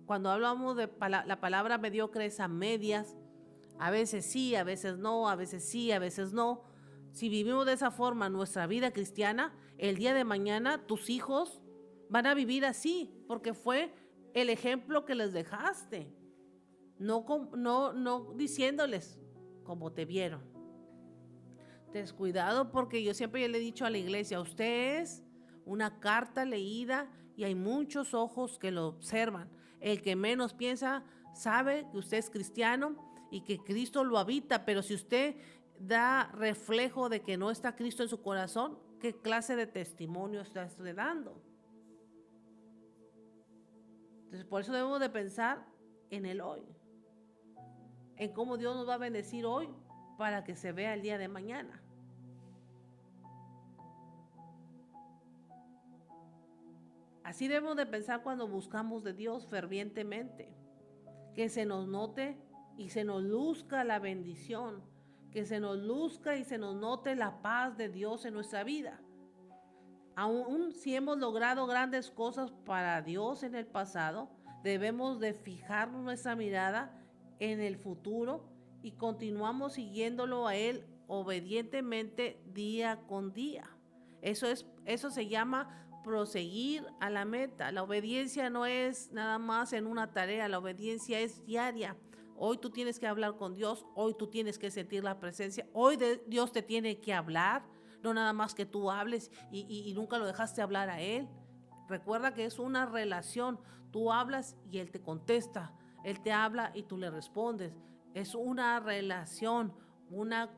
cuando hablamos de la palabra mediocre es a medias, a veces sí, a veces no, a veces sí, a veces no. Si vivimos de esa forma nuestra vida cristiana, el día de mañana tus hijos van a vivir así, porque fue el ejemplo que les dejaste, no diciéndoles como te vieron. Descuidado, porque yo siempre le he dicho a la iglesia, usted es una carta leída y hay muchos ojos que lo observan. El que menos piensa sabe que usted es cristiano y que Cristo lo habita, pero si usted da reflejo de que no está Cristo en su corazón, ¿qué clase de testimonio está usted dando? Entonces, por eso debemos de pensar en el hoy, en cómo Dios nos va a bendecir hoy para que se vea el día de mañana. Así debemos de pensar cuando buscamos de Dios fervientemente, que se nos note y se nos luzca la bendición, que se nos luzca y se nos note la paz de Dios en nuestra vida. Aún si hemos logrado grandes cosas para Dios en el pasado, debemos de fijar nuestra mirada en el futuro y continuamos siguiéndolo a Él obedientemente día con día. Eso se llama proseguir a la meta. La obediencia no es nada más en una tarea, la obediencia es diaria. Hoy tú tienes que hablar con Dios, hoy tú tienes que sentir la presencia, hoy Dios te tiene que hablar, no nada más que tú hables y nunca lo dejaste hablar a Él. Recuerda que es una relación, tú hablas y Él te contesta, Él te habla y tú le respondes. Es una relación, una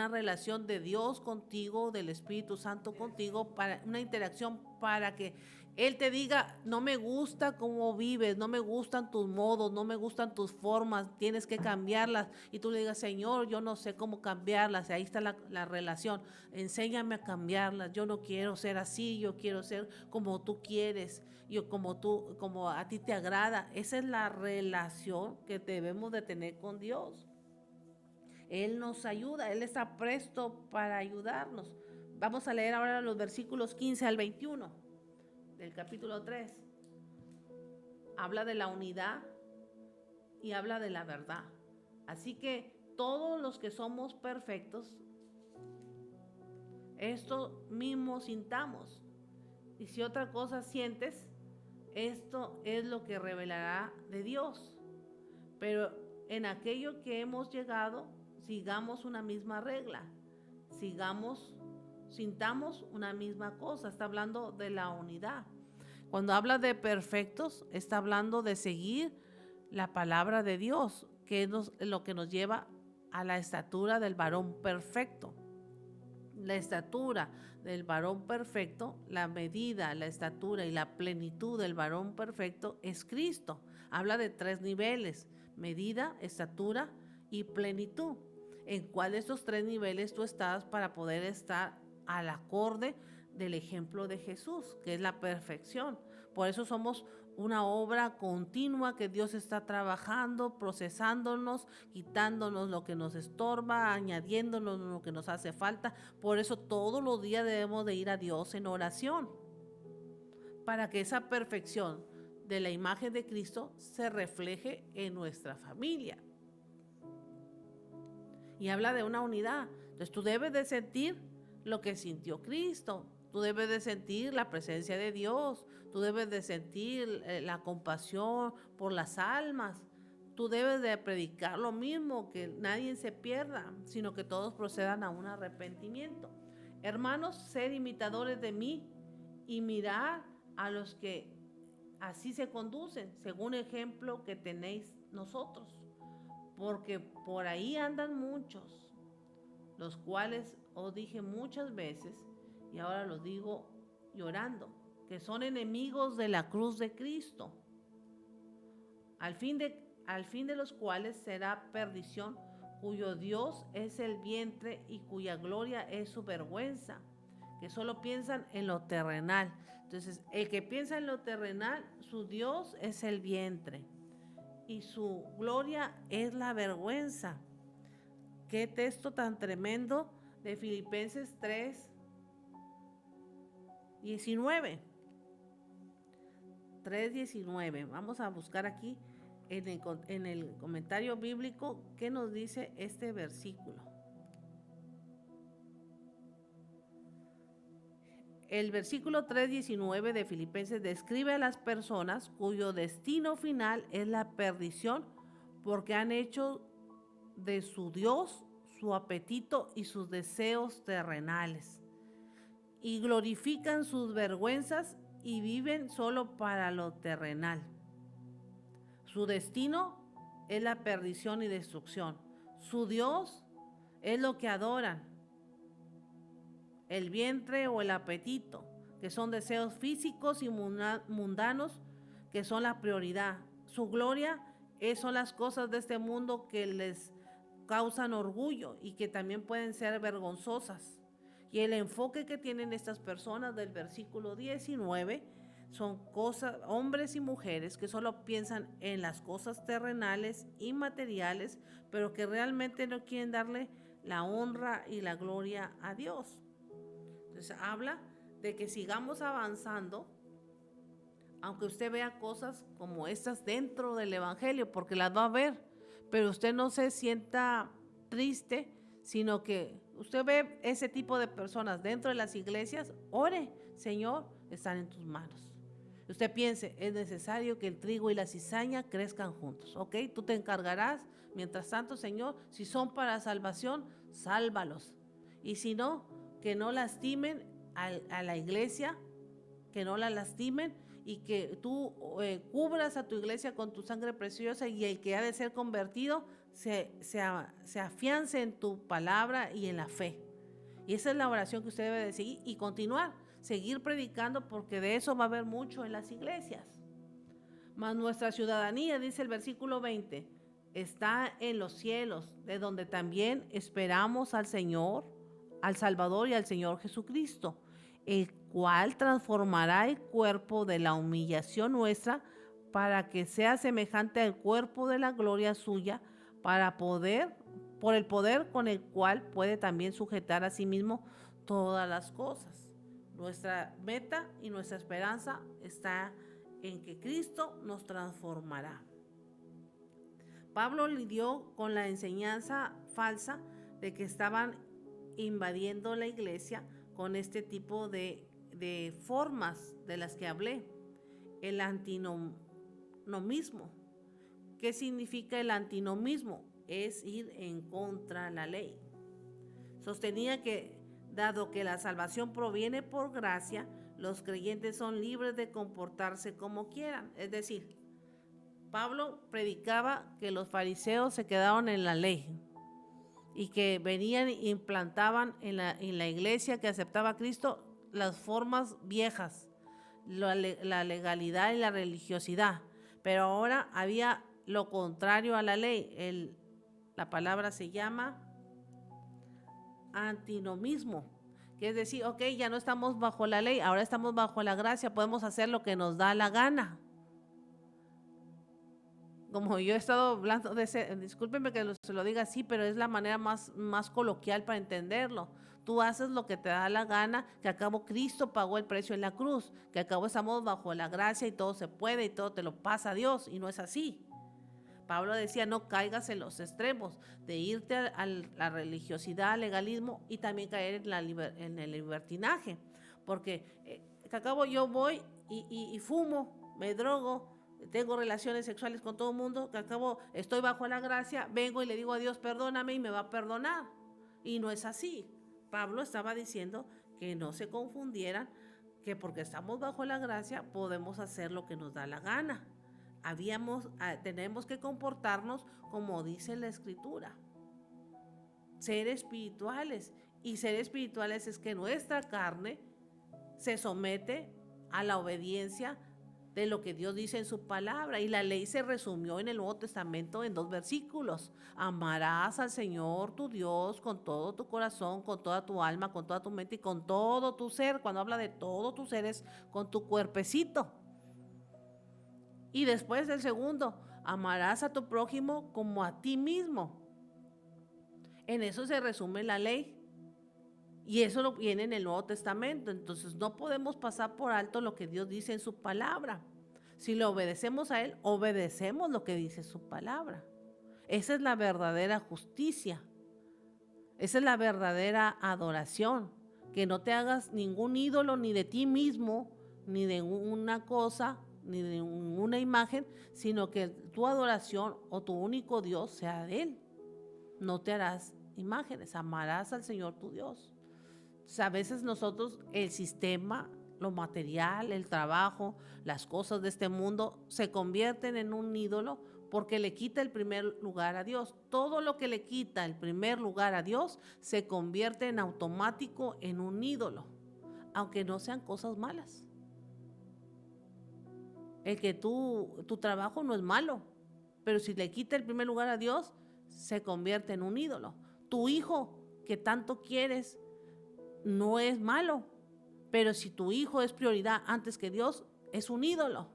relación de Dios contigo, del Espíritu Santo contigo, para una interacción para que Él te diga, no me gusta cómo vives, no me gustan tus modos, no me gustan tus formas, tienes que cambiarlas. Y tú le digas, Señor, yo no sé cómo cambiarlas. Y ahí está la relación. Enséñame a cambiarlas. Yo no quiero ser así, yo quiero ser como tú quieres, yo como a ti te agrada. Esa es la relación que debemos de tener con Dios. Él nos ayuda, Él está presto para ayudarnos. Vamos a leer ahora los versículos 15 al 21 del capítulo 3. Habla de la unidad y habla de la verdad. Así que todos los que somos perfectos, esto mismo sintamos. Y si otra cosa sientes, esto es lo que revelará de Dios. Pero en aquello que hemos llegado, sigamos una misma regla, sintamos una misma cosa. Está hablando de la unidad. Cuando habla de perfectos, está hablando de seguir la palabra de Dios, que es lo que nos lleva a la estatura del varón perfecto. La estatura del varón perfecto, la medida, la estatura y la plenitud del varón perfecto es Cristo. Habla de 3 niveles: medida, estatura y plenitud. ¿En cuál de estos 3 niveles tú estás para poder estar al acorde del ejemplo de Jesús, que es la perfección? Por eso somos una obra continua que Dios está trabajando, procesándonos, quitándonos lo que nos estorba, añadiéndonos lo que nos hace falta. Por eso todos los días debemos de ir a Dios en oración, para que esa perfección de la imagen de Cristo se refleje en nuestra familia. Y habla de una unidad. Entonces tú debes de sentir lo que sintió Cristo. Tú debes de sentir la presencia de Dios. Tú debes de sentir la compasión por las almas. Tú debes de predicar lo mismo, que nadie se pierda, sino que todos procedan a un arrepentimiento. Hermanos, ser imitadores de mí y mirar a los que así se conducen, según el ejemplo que tenéis nosotros. Porque por ahí andan muchos, los cuales os dije muchas veces, y ahora los digo llorando, que son enemigos de la cruz de Cristo, al fin de los cuales será perdición, cuyo Dios es el vientre y cuya gloria es su vergüenza, que solo piensan en lo terrenal. Entonces, el que piensa en lo terrenal, su Dios es el vientre y su gloria es la vergüenza. Qué texto tan tremendo de Filipenses 3:19. 3:19. Vamos a buscar aquí en el comentario bíblico qué nos dice este versículo. El versículo 3:19 de Filipenses describe a las personas cuyo destino final es la perdición, porque han hecho de su Dios su apetito y sus deseos terrenales, y glorifican sus vergüenzas y viven solo para lo terrenal. Su destino es la perdición y destrucción. Su Dios es lo que adoran: el vientre o el apetito, que son deseos físicos y mundanos, que son la prioridad. Su gloria son las cosas de este mundo que les causan orgullo y que también pueden ser vergonzosas. Y el enfoque que tienen estas personas del versículo 19 son hombres y mujeres que solo piensan en las cosas terrenales y materiales, pero que realmente no quieren darle la honra y la gloria a Dios. Entonces habla de que sigamos avanzando, aunque usted vea cosas como estas dentro del Evangelio, porque las va a ver, pero usted no se sienta triste, sino que usted ve ese tipo de personas dentro de las iglesias, ore, Señor, están en tus manos. Usted piense, es necesario que el trigo y la cizaña crezcan juntos, ¿ok? Tú te encargarás, mientras tanto, Señor, si son para salvación, sálvalos. Y si no, que no lastimen a la iglesia, que no la lastimen, y que tú cubras a tu iglesia con tu sangre preciosa, y el que ha de ser convertido se afiance en tu palabra y en la fe. Y esa es la oración que usted debe de seguir y continuar, seguir predicando, porque de eso va a haber mucho en las iglesias. Mas nuestra ciudadanía, dice el versículo 20, está en los cielos, de donde también esperamos al Señor, al Salvador y al Señor Jesucristo, el cual transformará el cuerpo de la humillación nuestra para que sea semejante al cuerpo de la gloria suya, por el poder con el cual puede también sujetar a sí mismo todas las cosas. Nuestra meta y nuestra esperanza está en que Cristo nos transformará. Pablo lidió con la enseñanza falsa de que estaban invadiendo la iglesia con este tipo de formas de las que hablé. El antinomismo. ¿Qué significa el antinomismo? Es ir en contra de la ley. Sostenía que, dado que la salvación proviene por gracia, los creyentes son libres de comportarse como quieran. Es decir, Pablo predicaba que los fariseos se quedaron en la ley y que venían e implantaban en la iglesia que aceptaba a Cristo las formas viejas, la legalidad y la religiosidad. Pero ahora había lo contrario a la ley. La palabra se llama antinomismo, que es decir, ok, ya no estamos bajo la ley, ahora estamos bajo la gracia, podemos hacer lo que nos da la gana. Como yo he estado hablando de ese, discúlpenme que se lo diga así, pero es la manera más coloquial para entenderlo. Tú haces lo que te da la gana, que a cabo Cristo pagó el precio en la cruz, que a cabo estamos bajo la gracia y todo se puede y todo te lo pasa Dios, y no es así. Pablo decía, no caigas en los extremos de irte a la religiosidad, al legalismo, y también caer en el libertinaje, porque que a cabo yo voy y fumo, me drogo, tengo relaciones sexuales con todo el mundo, que acabo estoy bajo la gracia, vengo y le digo a Dios, perdóname, y me va a perdonar. Y no es así. Pablo estaba diciendo que no se confundieran, que porque estamos bajo la gracia podemos hacer lo que nos da la gana. Tenemos que comportarnos como dice la Escritura. Ser espirituales. Y ser espirituales es que nuestra carne se somete a la obediencia de lo que Dios dice en su palabra. Y la ley se resumió en el Nuevo Testamento en 2 versículos. Amarás al Señor tu Dios con todo tu corazón, con toda tu alma, con toda tu mente y con todo tu ser. Cuando habla de todo tu ser es con tu cuerpecito. Y después el segundo, amarás a tu prójimo como a ti mismo. En eso se resume la ley. Y eso lo viene en el Nuevo Testamento. Entonces no podemos pasar por alto lo que Dios dice en su palabra. Si le obedecemos a Él, obedecemos lo que dice su palabra. Esa es la verdadera justicia. Esa es la verdadera adoración. Que no te hagas ningún ídolo ni de ti mismo, ni de una cosa, ni de una imagen, sino que tu adoración o tu único Dios sea de Él. No te harás imágenes, amarás al Señor tu Dios. Entonces, a veces nosotros, el sistema, lo material, el trabajo, las cosas de este mundo se convierten en un ídolo porque le quita el primer lugar a Dios. Todo lo que le quita el primer lugar a Dios se convierte en automático en un ídolo, aunque no sean cosas malas. El que tu trabajo no es malo, pero si le quita el primer lugar a Dios, se convierte en un ídolo. Tu hijo que tanto quieres no es malo, pero si tu hijo es prioridad antes que Dios, es un ídolo.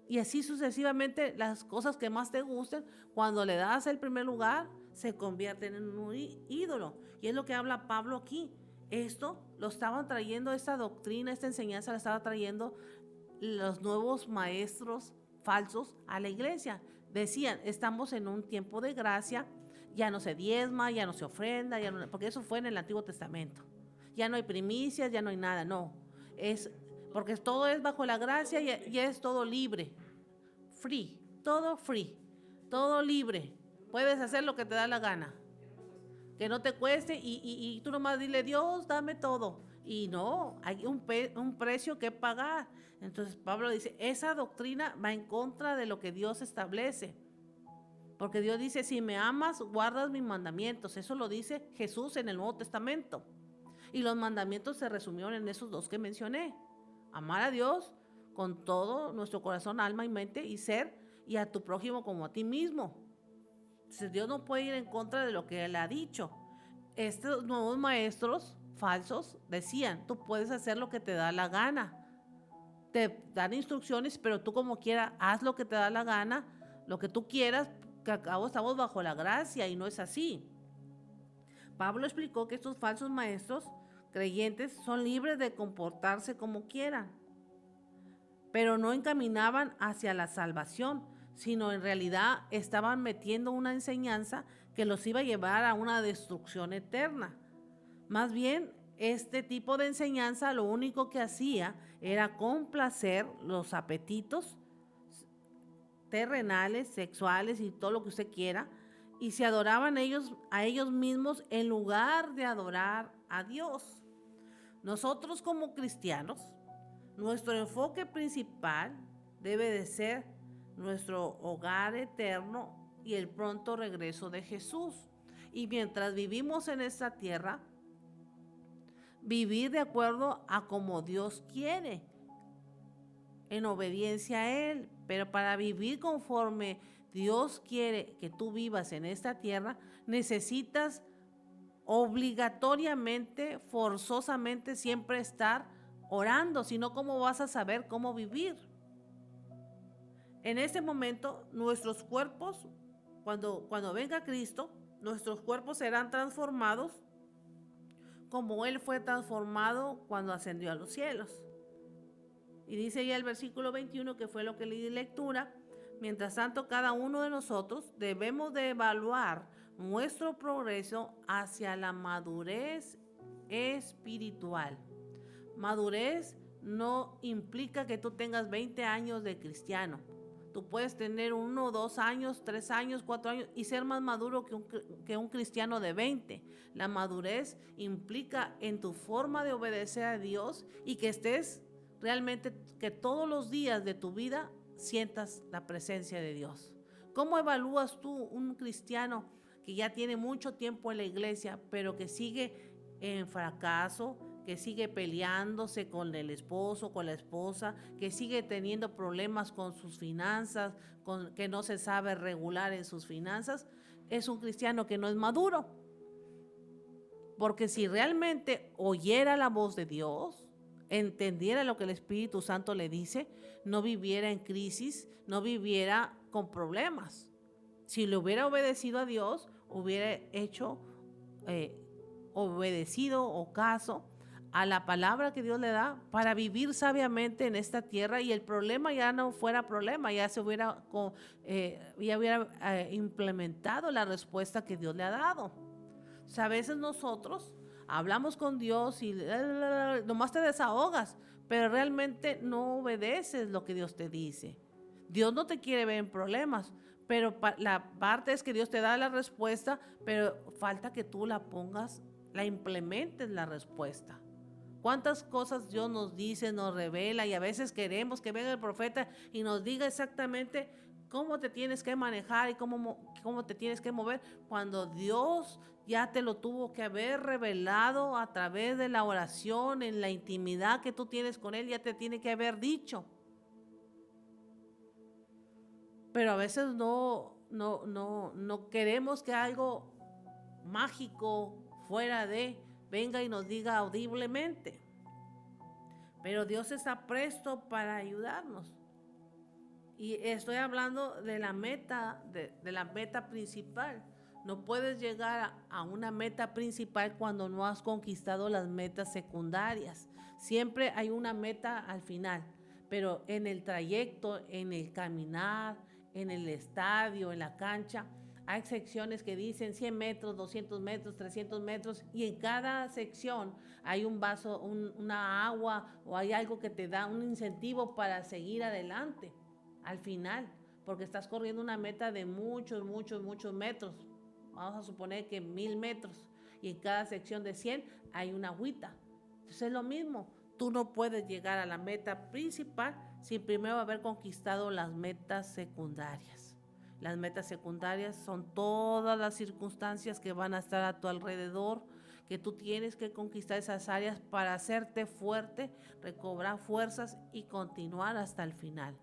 Y así sucesivamente, las cosas que más te gusten, cuando le das el primer lugar, se convierten en un ídolo. Y es lo que habla Pablo aquí. Esto lo estaban trayendo, esta doctrina, esta enseñanza la estaba trayendo los nuevos maestros falsos a la iglesia. Decían, estamos en un tiempo de gracia, ya no se diezma, ya no se ofrenda, porque eso fue en el Antiguo Testamento. Ya no hay primicias, ya no hay nada, no. Porque todo es bajo la gracia y es todo libre, free, todo libre. Puedes hacer lo que te da la gana, que no te cueste y tú nomás dile, Dios, dame todo. Y no, hay un precio que pagar. Entonces Pablo dice, esa doctrina va en contra de lo que Dios establece. Porque Dios dice, si me amas, guardas mis mandamientos. Eso lo dice Jesús en el Nuevo Testamento. Y los mandamientos se resumieron en esos dos que mencioné. Amar a Dios con todo nuestro corazón, alma y mente y ser, y a tu prójimo como a ti mismo. Entonces, Dios no puede ir en contra de lo que Él ha dicho. Estos nuevos maestros falsos decían, tú puedes hacer lo que te da la gana. Te dan instrucciones, pero tú como quieras, haz lo que te da la gana, lo que tú quieras, que al cabo estamos bajo la gracia y no es así. Pablo explicó que estos falsos maestros creyentes son libres de comportarse como quieran, pero no encaminaban hacia la salvación, sino en realidad estaban metiendo una enseñanza que los iba a llevar a una destrucción eterna. Más bien, este tipo de enseñanza lo único que hacía era complacer los apetitos terrenales, sexuales y todo lo que usted quiera, y se adoraban a ellos mismos en lugar de adorar a Dios. Nosotros como cristianos, nuestro enfoque principal debe de ser nuestro hogar eterno y el pronto regreso de Jesús. Y mientras vivimos en esta tierra, vivir de acuerdo a como Dios quiere, en obediencia a Él. Pero para vivir conforme Dios quiere que tú vivas en esta tierra, necesitas obligatoriamente, forzosamente siempre estar orando, si no, ¿cómo vas a saber cómo vivir? En este momento, nuestros cuerpos, cuando venga Cristo, nuestros cuerpos serán transformados como Él fue transformado cuando ascendió a los cielos. Y dice ya el versículo 21, que fue lo que le di lectura, mientras tanto cada uno de nosotros debemos de evaluar nuestro progreso hacia la madurez espiritual. Madurez no implica que tú tengas 20 años de cristiano. Tú puedes tener 1, 2 años, 3 años, 4 años y ser más maduro que un cristiano de 20. La madurez implica en tu forma de obedecer a Dios y que estés realmente, que todos los días de tu vida sientas la presencia de Dios. ¿Cómo evalúas tú un cristiano que ya tiene mucho tiempo en la iglesia, pero que sigue en fracaso, que sigue peleándose con el esposo, con la esposa, que sigue teniendo problemas con sus finanzas, que no se sabe regular en sus finanzas? Es un cristiano que no es maduro. Porque si realmente oyera la voz de Dios, entendiera lo que el Espíritu Santo le dice, no viviera en crisis, no viviera con problemas. Si le hubiera obedecido a Dios, hubiera hecho obedecido o caso a la palabra que Dios le da para vivir sabiamente en esta tierra, y el problema ya no fuera problema, ya se hubiera implementado la respuesta que Dios le ha dado. O sea, a veces nosotros hablamos con Dios y nomás te desahogas, pero realmente no obedeces lo que Dios te dice. Dios no te quiere ver en problemas, pero la parte es que Dios te da la respuesta, pero falta que tú la pongas, la implementes la respuesta. ¿Cuántas cosas Dios nos dice, nos revela, y a veces queremos que venga el profeta y nos diga exactamente cómo te tienes que manejar y cómo te tienes que mover, cuando Dios ya te lo tuvo que haber revelado a través de la oración, en la intimidad que tú tienes con Él, ya te tiene que haber dicho? Pero a veces no queremos que algo mágico fuera de venga y nos diga audiblemente. Pero Dios está presto para ayudarnos. Y estoy hablando de la meta, de la meta principal. No puedes llegar a una meta principal cuando no has conquistado las metas secundarias. Siempre hay una meta al final. pero en el trayecto, en el caminar, en el estadio, en la cancha, hay secciones que dicen 100 metros, 200 metros, 300 metros, y en cada sección hay un vaso, una agua, o hay algo que te da un incentivo para seguir adelante al final, porque estás corriendo una meta de muchos, muchos, muchos metros. Vamos a suponer que 1000 metros, y en cada sección de 100 hay una agüita. Entonces es lo mismo. Tú no puedes llegar a la meta principal sin primero haber conquistado las metas secundarias. Las metas secundarias son todas las circunstancias que van a estar a tu alrededor, que tú tienes que conquistar esas áreas para hacerte fuerte, recobrar fuerzas y continuar hasta el final.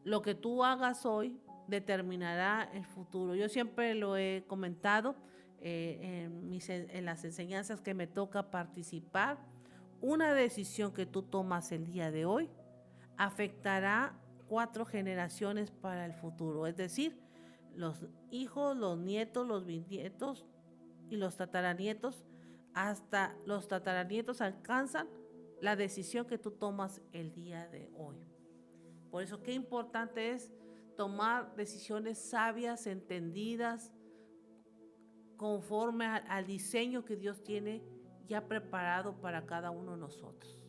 Lo que tú hagas hoy determinará el futuro. Yo siempre lo he comentado en las enseñanzas que me toca participar. Una decisión que tú tomas el día de hoy afectará 4 generaciones para el futuro, es decir, los hijos, los nietos, los bisnietos y los tataranietos, hasta los tataranietos alcanzan la decisión que tú tomas el día de hoy. Por eso qué importante es tomar decisiones sabias, entendidas, conforme al diseño que Dios tiene ya preparado para cada uno de nosotros.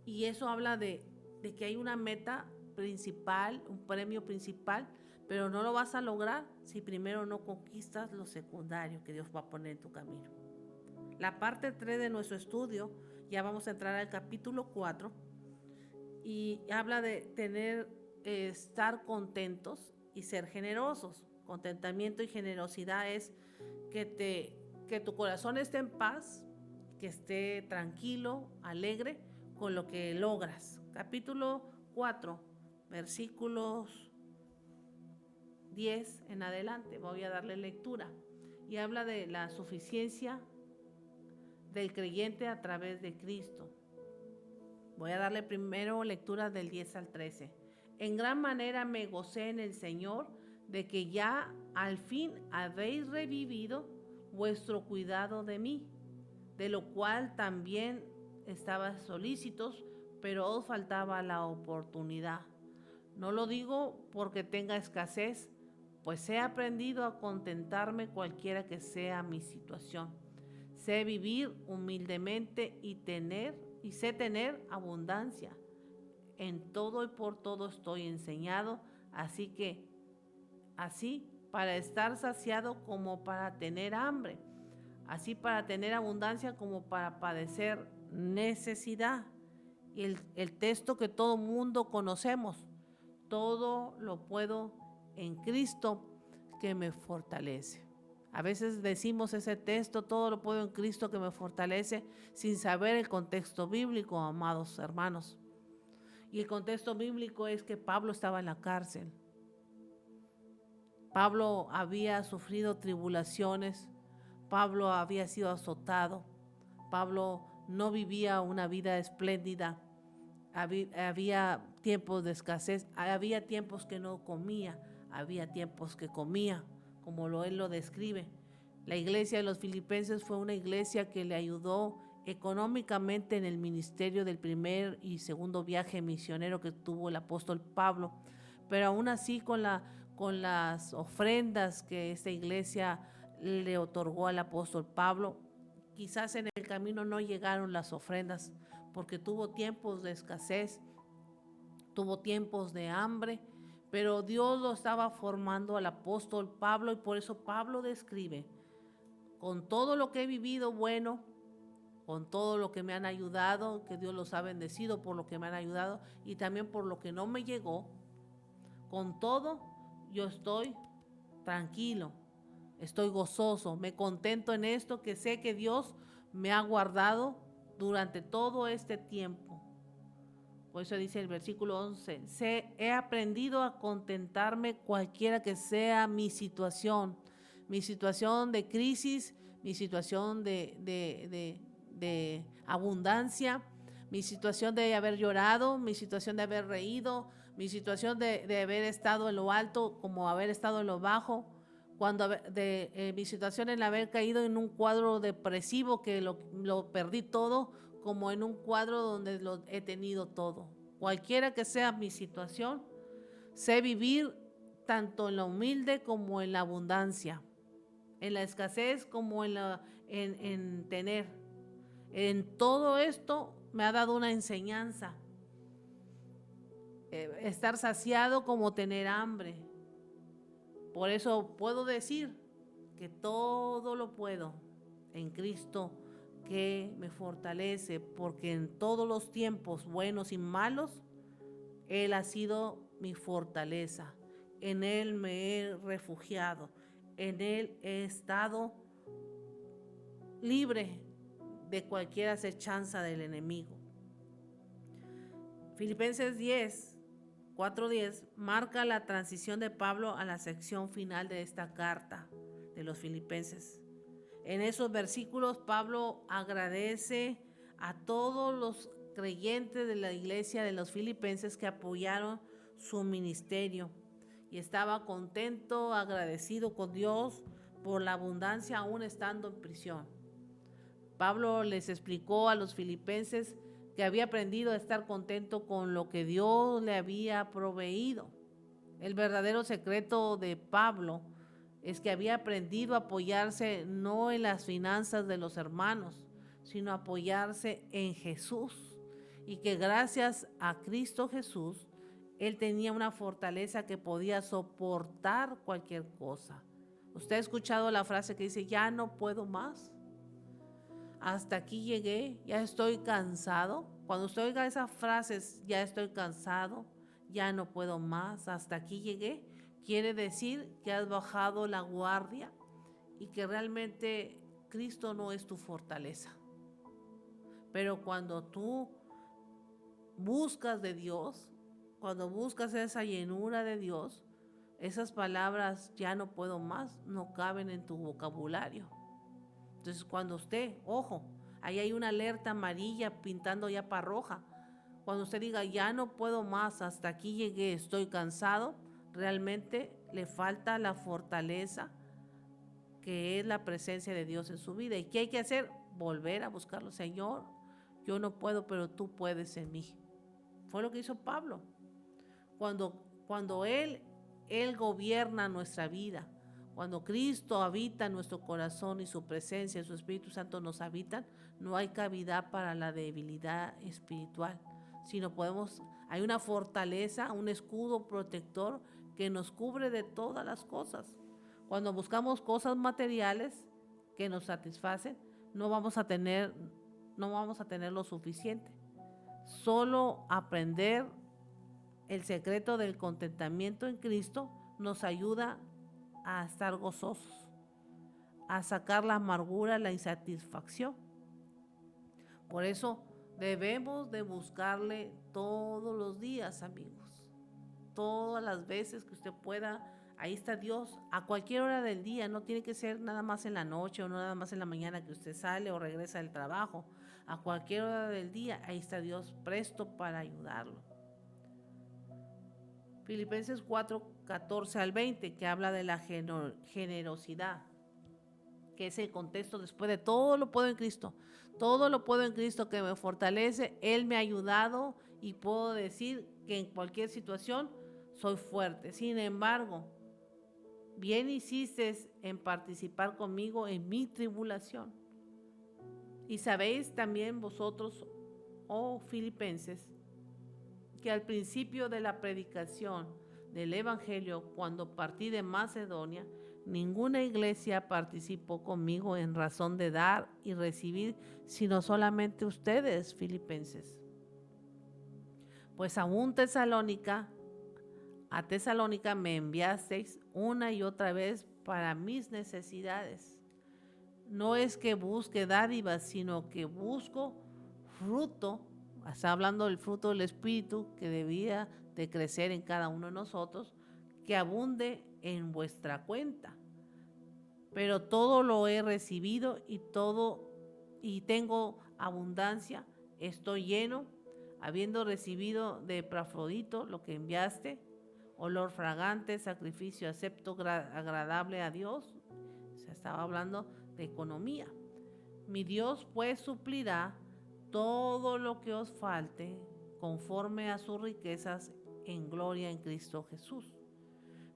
Y eso habla de que hay una meta principal, un premio principal, pero no lo vas a lograr si primero no conquistas lo secundario que Dios va a poner en tu camino. La parte 3 de nuestro estudio, ya vamos a entrar al capítulo 4, y habla de estar contentos y ser generosos. Contentamiento y generosidad es que tu corazón esté en paz, que esté tranquilo, alegre con lo que logras. Capítulo 4, versículos 10 en adelante, voy a darle lectura. Y habla de la suficiencia del creyente a través de Cristo. Voy a darle primero lectura del 10 al 13. En gran manera me gocé en el Señor de que ya al fin habéis revivido vuestro cuidado de mí, de lo cual también estabais solícitos, pero os faltaba la oportunidad. No lo digo porque tenga escasez, pues he aprendido a contentarme cualquiera que sea mi situación. Sé vivir humildemente y sé tener abundancia. En todo y por todo estoy enseñado, así para estar saciado como para tener hambre, así para tener abundancia como para padecer necesidad. Y el texto que todo mundo conocemos, todo lo puedo en Cristo que me fortalece. A veces decimos ese texto, todo lo puedo en Cristo que me fortalece, sin saber el contexto bíblico, amados hermanos. Y el contexto bíblico es que Pablo estaba en la cárcel. Pablo había sufrido tribulaciones, Pablo había sido azotado, Pablo no vivía una vida espléndida, había tiempos de escasez, había tiempos que no comía, había tiempos que comía, como él lo describe. La iglesia de los filipenses fue una iglesia que le ayudó económicamente en el ministerio del primer y segundo viaje misionero que tuvo el apóstol Pablo, pero aún así con las ofrendas que esta iglesia le otorgó al apóstol Pablo, quizás en el camino no llegaron las ofrendas porque tuvo tiempos de escasez, tuvo tiempos de hambre, pero Dios lo estaba formando al apóstol Pablo, y por eso Pablo describe: con todo lo que he vivido bueno, con todo lo que me han ayudado, que Dios los ha bendecido por lo que me han ayudado y también por lo que no me llegó, con todo yo estoy tranquilo, estoy gozoso, me contento en esto, que sé que Dios me ha guardado durante todo este tiempo. Por eso dice el versículo 11, he aprendido a contentarme cualquiera que sea mi situación de crisis, mi situación de abundancia, mi situación de haber llorado, mi situación de haber reído, mi situación de haber estado en lo alto como haber estado en lo bajo, mi situación en haber caído en un cuadro depresivo que lo perdí todo, como en un cuadro donde lo he tenido todo. Cualquiera que sea mi situación, sé vivir tanto en la humilde como en la abundancia, en la escasez como en tener. En todo esto me ha dado una enseñanza. Estar saciado como tener hambre. Por eso puedo decir que todo lo puedo en Cristo que me fortalece, porque en todos los tiempos buenos y malos, Él ha sido mi fortaleza. En Él me he refugiado. En Él he estado libre de cualquier acechanza del enemigo. Filipenses 4:10 marca la transición de Pablo a la sección final de esta carta de los Filipenses. En esos versículos Pablo agradece a todos los creyentes de la iglesia de los Filipenses que apoyaron su ministerio y estaba contento, agradecido con Dios por la abundancia aún estando en prisión. Pablo les explicó a los filipenses que había aprendido a estar contento con lo que Dios le había proveído. El verdadero secreto de Pablo es que había aprendido a apoyarse no en las finanzas de los hermanos, sino apoyarse en Jesús. Y que gracias a Cristo Jesús, él tenía una fortaleza que podía soportar cualquier cosa. ¿Usted ha escuchado la frase que dice, ya no puedo más? Hasta aquí llegué, ya estoy cansado. Cuando usted oiga esas frases, ya estoy cansado, ya no puedo más, hasta aquí llegué, quiere decir que has bajado la guardia y que realmente Cristo no es tu fortaleza. Pero cuando tú buscas de Dios, cuando buscas esa llenura de Dios, esas palabras ya no puedo más, no caben en tu vocabulario. Entonces cuando usted, ojo, ahí hay una alerta amarilla pintando ya para roja. Cuando usted diga, ya no puedo más, hasta aquí llegué, estoy cansado, realmente le falta la fortaleza que es la presencia de Dios en su vida. ¿Y qué hay que hacer? Volver a buscarlo. Señor, yo no puedo, pero tú puedes en mí. Fue lo que hizo Pablo. Cuando Él gobierna nuestra vida, cuando Cristo habita en nuestro corazón y su presencia, su Espíritu Santo nos habitan, no hay cavidad para la debilidad espiritual, sino hay una fortaleza, un escudo protector que nos cubre de todas las cosas. Cuando buscamos cosas materiales que nos satisfacen, no vamos a tener lo suficiente. Solo aprender el secreto del contentamiento en Cristo nos ayuda a estar gozosos, a sacar la amargura, la insatisfacción. Por eso debemos de buscarle todos los días, amigos. Todas las veces que usted pueda, ahí está Dios, a cualquier hora del día. No tiene que ser nada más en la noche o no nada más en la mañana que usted sale o regresa del trabajo. A cualquier hora del día, ahí está Dios presto para ayudarlo. Filipenses 4:14-20, que habla de la generosidad, que es el contexto después de todo lo puedo en Cristo. Todo lo puedo en Cristo que me fortalece. Él me ha ayudado y puedo decir que en cualquier situación soy fuerte. Sin embargo, bien hiciste en participar conmigo en mi tribulación. Y sabéis también vosotros, oh filipenses, que al principio de la predicación del Evangelio, cuando partí de Macedonia, ninguna iglesia participó conmigo en razón de dar y recibir, sino solamente ustedes, filipenses. Pues a Tesalónica me enviasteis una y otra vez para mis necesidades. No es que busque dádivas, sino que busco fruto. Está hablando del fruto del Espíritu que debía de crecer en cada uno de nosotros, que abunde en vuestra cuenta. Pero todo lo he recibido y tengo abundancia, estoy lleno, habiendo recibido de Epafrodito lo que enviaste, olor fragante, sacrificio acepto, agradable a Dios. Se estaba hablando de economía. Mi Dios pues suplirá todo lo que os falte conforme a sus riquezas en gloria en Cristo Jesús.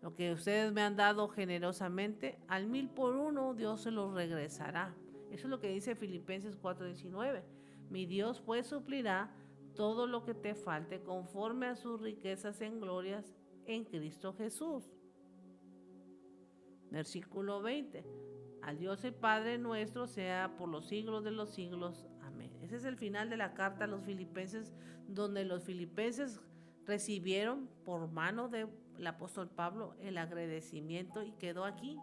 Lo que ustedes me han dado generosamente, al 1000 por 1 Dios se los regresará. Eso es lo que dice Filipenses 4:19. Mi Dios pues suplirá todo lo que te falte conforme a sus riquezas en glorias en Cristo Jesús. Versículo 20. Al Dios el Padre nuestro sea por los siglos de los siglos. Amén. Ese es el final de la carta a los filipenses, donde los filipenses recibieron por mano del apóstol Pablo el agradecimiento, y quedó aquí,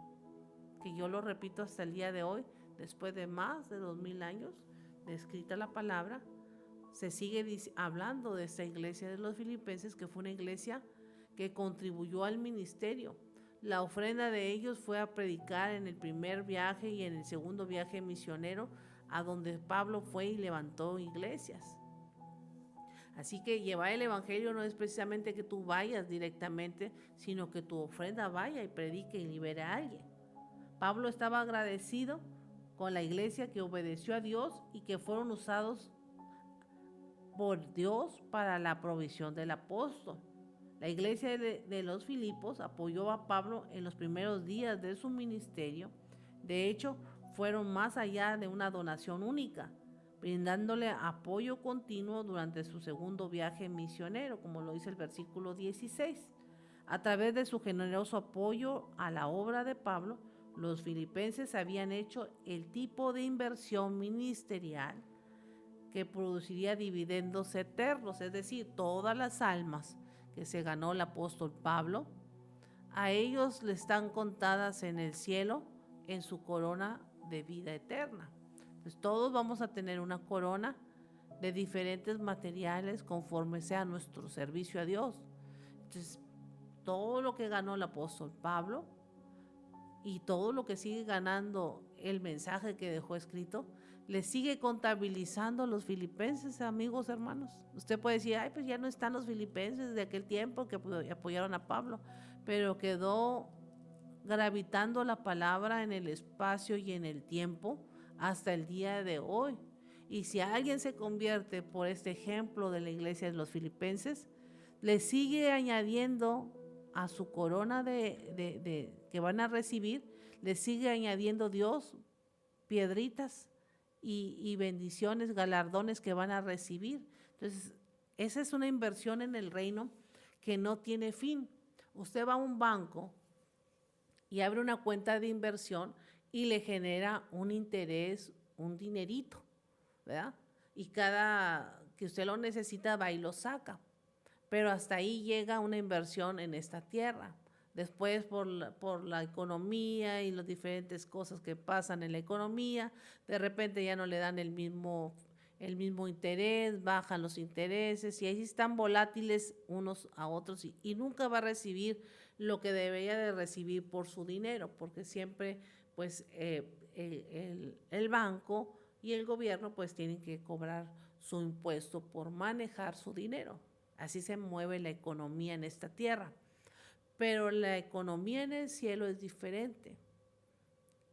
que yo lo repito hasta el día de hoy, después de más de 2000 años de escrita la palabra, se sigue hablando de esta iglesia de los filipenses, que fue una iglesia que contribuyó al ministerio. La ofrenda de ellos fue a predicar en el primer viaje y en el segundo viaje misionero, a donde Pablo fue y levantó iglesias. Así que llevar el evangelio no es precisamente que tú vayas directamente, sino que tu ofrenda vaya y predique y libere a alguien. Pablo estaba agradecido con la iglesia que obedeció a Dios y que fueron usados por Dios para la provisión del apóstol. La iglesia de los Filipos apoyó a Pablo en los primeros días de su ministerio. De hecho, fueron más allá de una donación única, brindándole apoyo continuo durante su segundo viaje misionero, como lo dice el versículo 16. A través de su generoso apoyo a la obra de Pablo, los filipenses habían hecho el tipo de inversión ministerial que produciría dividendos eternos, es decir, todas las almas que se ganó el apóstol Pablo, a ellos le están contadas en el cielo en su corona de vida eterna. Pues todos vamos a tener una corona de diferentes materiales conforme sea nuestro servicio a Dios. Entonces, todo lo que ganó el apóstol Pablo y todo lo que sigue ganando el mensaje que dejó escrito, le sigue contabilizando a los filipenses, amigos, hermanos. Usted puede decir, ay, pues ya no están los filipenses de aquel tiempo que apoyaron a Pablo, pero quedó gravitando la palabra en el espacio y en el tiempo hasta el día de hoy. Y si alguien se convierte por este ejemplo de la iglesia de los filipenses, le sigue añadiendo a su corona que van a recibir, le sigue añadiendo Dios piedritas y bendiciones, galardones que van a recibir. Entonces, esa es una inversión en el reino que no tiene fin. Usted va a un banco y abre una cuenta de inversión y le genera un interés, un dinerito, ¿verdad? Y cada que usted lo necesita va y lo saca. Pero hasta ahí llega una inversión en esta tierra. Después, por la economía y las diferentes cosas que pasan en la economía, de repente ya no le dan el mismo interés, bajan los intereses y ahí están volátiles unos a otros y nunca va a recibir lo que debería de recibir por su dinero, porque siempre pues el banco y el gobierno pues tienen que cobrar su impuesto por manejar su dinero. Así se mueve la economía en esta tierra. Pero la economía en el cielo es diferente.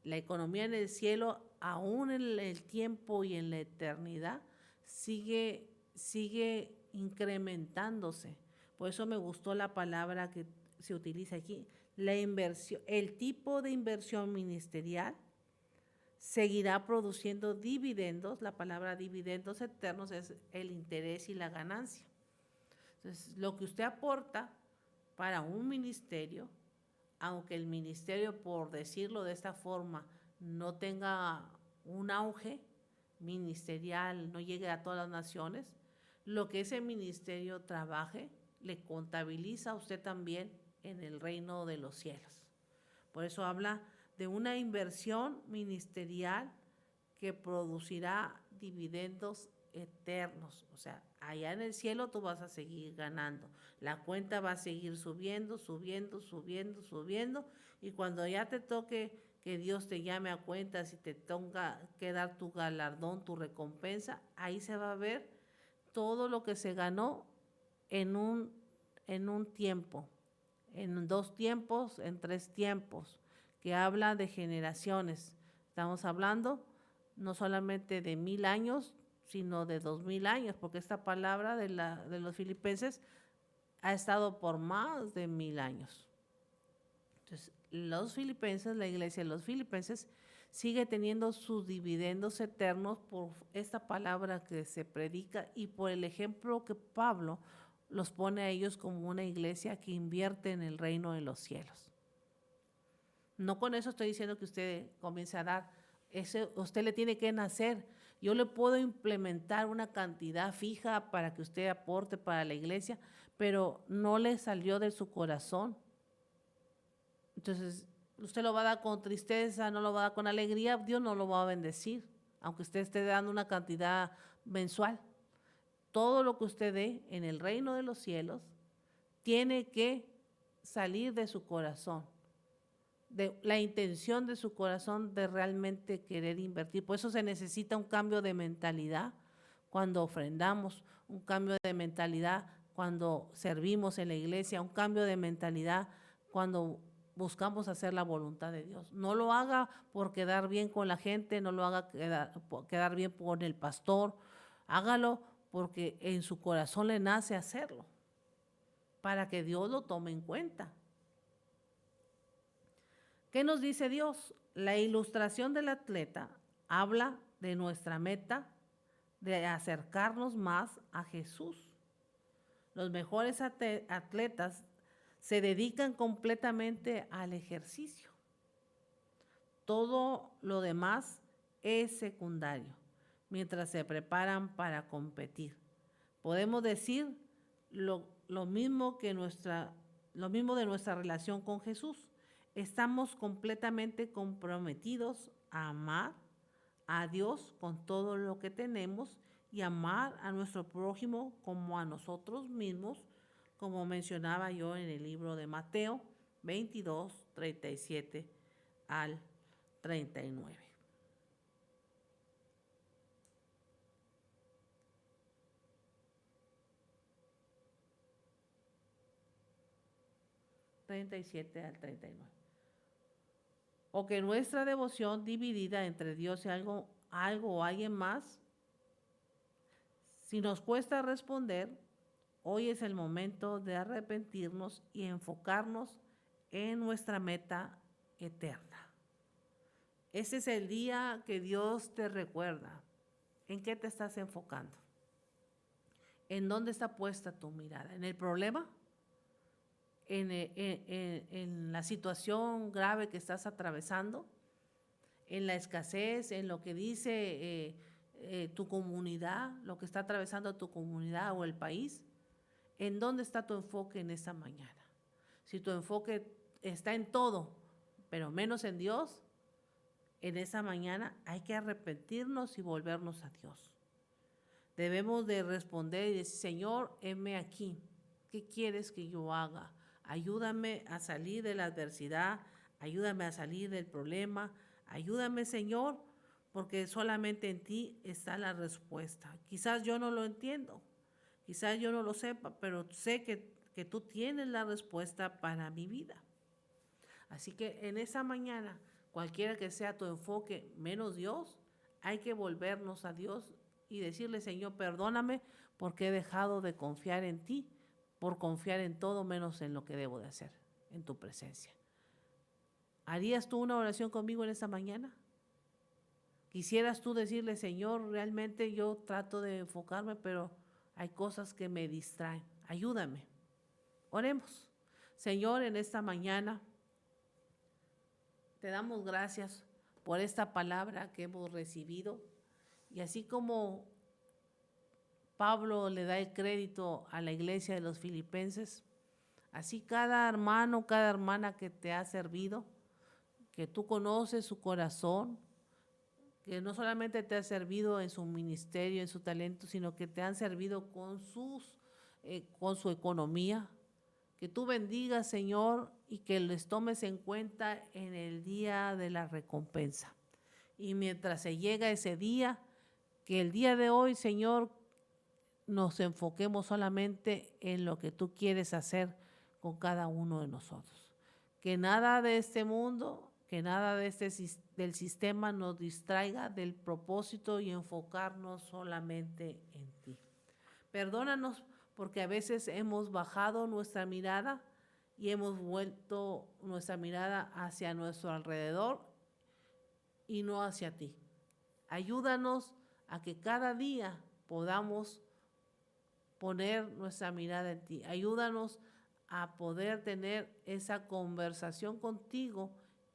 La economía en el cielo, aún en el tiempo y en la eternidad, sigue incrementándose. Por eso me gustó la palabra que se utiliza aquí. La inversión, el tipo de inversión ministerial seguirá produciendo dividendos. La palabra dividendos eternos es el interés y la ganancia. Entonces, lo que usted aporta para un ministerio, aunque el ministerio, por decirlo de esta forma, no tenga un auge ministerial, no llegue a todas las naciones, lo que ese ministerio trabaje, le contabiliza a usted también en el reino de los cielos. Por eso habla de una inversión ministerial que producirá dividendos eternos. O sea, allá en el cielo tú vas a seguir ganando. La cuenta va a seguir subiendo, y cuando ya te toque que Dios te llame a cuentas y te tenga que dar tu galardón, tu recompensa, ahí se va a ver todo lo que se ganó en un tiempo, en 2 tiempos, en 3 tiempos, que habla de generaciones. Estamos hablando no solamente de 1000 años, sino de 2000 años, porque esta palabra de los filipenses ha estado por más de 1000 años. Entonces, los filipenses, la iglesia de los filipenses, sigue teniendo sus dividendos eternos por esta palabra que se predica y por el ejemplo que Pablo los pone a ellos como una iglesia que invierte en el reino de los cielos. No con eso estoy diciendo que usted comience a dar, usted le tiene que nacer. Yo le puedo implementar una cantidad fija para que usted aporte para la iglesia, pero no le salió de su corazón. Entonces, usted lo va a dar con tristeza, no lo va a dar con alegría, Dios no lo va a bendecir, aunque usted esté dando una cantidad mensual. Todo lo que usted dé en el reino de los cielos tiene que salir de su corazón, de la intención de su corazón de realmente querer invertir. Por eso se necesita un cambio de mentalidad cuando ofrendamos, un cambio de mentalidad cuando servimos en la iglesia, un cambio de mentalidad cuando buscamos hacer la voluntad de Dios. No lo haga por quedar bien con la gente, no lo haga quedar bien con el pastor, hágalo porque en su corazón le nace hacerlo, para que Dios lo tome en cuenta. ¿Qué nos dice Dios? La ilustración del atleta habla de nuestra meta de acercarnos más a Jesús. Los mejores atletas se dedican completamente al ejercicio. Todo lo demás es secundario, mientras se preparan para competir. Podemos decir lo mismo de nuestra relación con Jesús. Estamos completamente comprometidos a amar a Dios con todo lo que tenemos y amar a nuestro prójimo como a nosotros mismos, como mencionaba yo en el libro de Mateo 22, 37 al 39. Al 39. O que nuestra devoción dividida entre Dios y algo o alguien más, si nos cuesta responder, hoy es el momento de arrepentirnos y enfocarnos en nuestra meta eterna. Ese es el día que Dios te recuerda. ¿En qué te estás enfocando? ¿En dónde está puesta tu mirada? ¿En el problema? ¿En la situación grave que estás atravesando? ¿En la escasez? ¿En lo que dice tu comunidad? ¿Lo que está atravesando tu comunidad o el país? ¿En dónde está tu enfoque en esta mañana? Si tu enfoque está en todo, pero menos en Dios, en esa mañana hay que arrepentirnos y volvernos a Dios. Debemos de responder y decir, Señor, heme aquí. ¿Qué quieres que yo haga? Ayúdame a salir de la adversidad, ayúdame a salir del problema, ayúdame, Señor, porque solamente en ti está la respuesta. Quizás yo no lo entiendo, quizás yo no lo sepa, pero sé que tú tienes la respuesta para mi vida. Así que en esa mañana, cualquiera que sea tu enfoque menos Dios, hay que volvernos a Dios y decirle, Señor, perdóname porque he dejado de confiar en ti, por confiar en todo menos en lo que debo de hacer, en tu presencia. ¿Harías tú una oración conmigo en esta mañana? ¿Quisieras tú decirle, Señor, realmente yo trato de enfocarme, pero hay cosas que me distraen? Ayúdame. Oremos. Señor, en esta mañana te damos gracias por esta palabra que hemos recibido. Y así como Pablo le da el crédito a la iglesia de los filipenses, así cada hermano, cada hermana que te ha servido, que tú conoces su corazón, que no solamente te ha servido en su ministerio, en su talento, sino que te han servido con su economía. Que tú bendigas, Señor, y que les tomes en cuenta en el día de la recompensa. Y mientras se llega ese día, que el día de hoy, Señor, nos enfoquemos solamente en lo que tú quieres hacer con cada uno de nosotros. Que nada de este mundo, que nada de del sistema nos distraiga del propósito y enfocarnos solamente en ti. Perdónanos porque a veces hemos bajado nuestra mirada y hemos vuelto nuestra mirada hacia nuestro alrededor y no hacia ti. Ayúdanos a que cada día podamos poner nuestra mirada en ti. Ayúdanos a poder tener esa conversación contigo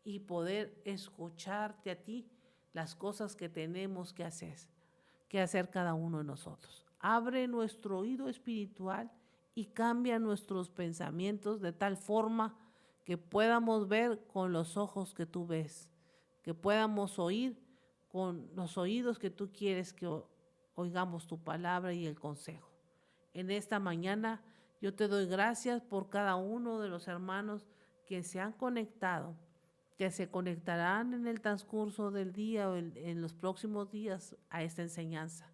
y poder escucharte a ti las cosas que tenemos que hacer cada uno de nosotros. Abre nuestro oído espiritual y cambia nuestros pensamientos de tal forma que podamos ver con los ojos que tú ves, que podamos oír con los oídos que tú quieres que oigamos tu palabra y el consejo. En esta mañana yo te doy gracias por cada uno de los hermanos que se han conectado, que se conectarán en el transcurso del día o en los próximos días a esta enseñanza.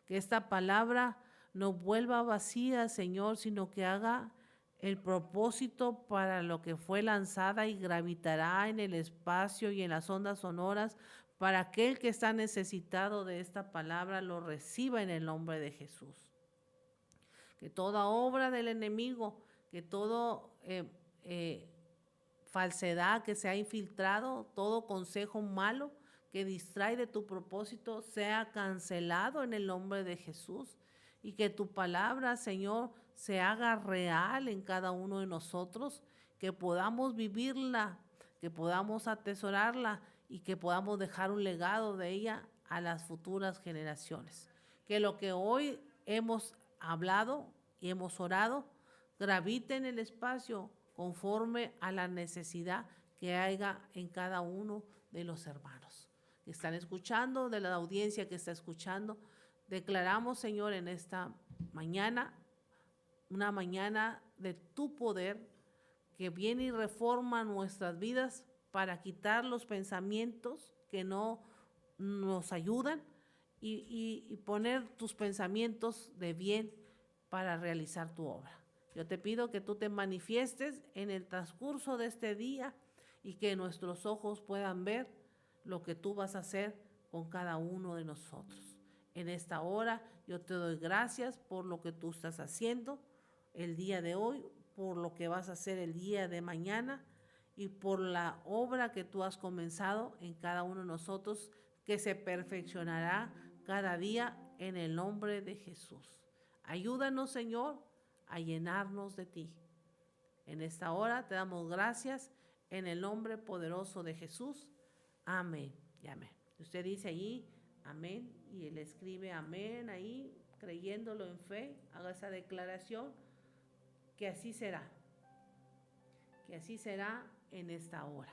Que esta palabra no vuelva vacía, Señor, sino que haga el propósito para lo que fue lanzada y gravitará en el espacio y en las ondas sonoras para aquel que está necesitado de esta palabra lo reciba en el nombre de Jesús. Que toda obra del enemigo, que todo falsedad que se ha infiltrado, todo consejo malo que distrae de tu propósito sea cancelado en el nombre de Jesús y que tu palabra, Señor, se haga real en cada uno de nosotros, que podamos vivirla, que podamos atesorarla y que podamos dejar un legado de ella a las futuras generaciones. Que lo que hoy hemos hablado y hemos orado gravite en el espacio conforme a la necesidad que haya en cada uno de los hermanos que están escuchando, de la audiencia que está escuchando. Declaramos, Señor, en esta mañana, una mañana de tu poder que viene y reforma nuestras vidas para quitar los pensamientos que no nos ayudan y poner tus pensamientos de bien para realizar tu obra. Yo te pido que tú te manifiestes en el transcurso de este día y que nuestros ojos puedan ver lo que tú vas a hacer con cada uno de nosotros. En esta hora yo te doy gracias por lo que tú estás haciendo el día de hoy, por lo que vas a hacer el día de mañana y por la obra que tú has comenzado en cada uno de nosotros, que se perfeccionará cada día en el nombre de Jesús. Ayúdanos, Señor, a llenarnos de ti. En esta hora te damos gracias en el nombre poderoso de Jesús. Amén y amén. Usted dice ahí, amén, y él escribe amén ahí, creyéndolo en fe, haga esa declaración, que así será en esta hora.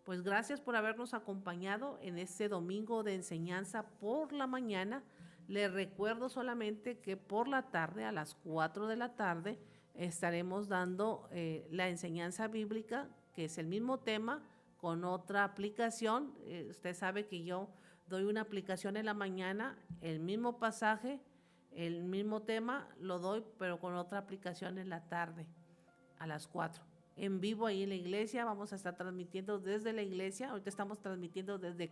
Pues gracias por habernos acompañado en este domingo de enseñanza por la mañana. Les recuerdo solamente que por la tarde, a las 4 de la tarde, estaremos dando la enseñanza bíblica, que es el mismo tema, con otra aplicación. Usted sabe que yo doy una aplicación en la mañana, el mismo pasaje, el mismo tema, lo doy, pero con otra aplicación en la tarde, a las 4. En vivo ahí en la iglesia, vamos a estar transmitiendo desde la iglesia. Ahorita estamos transmitiendo desde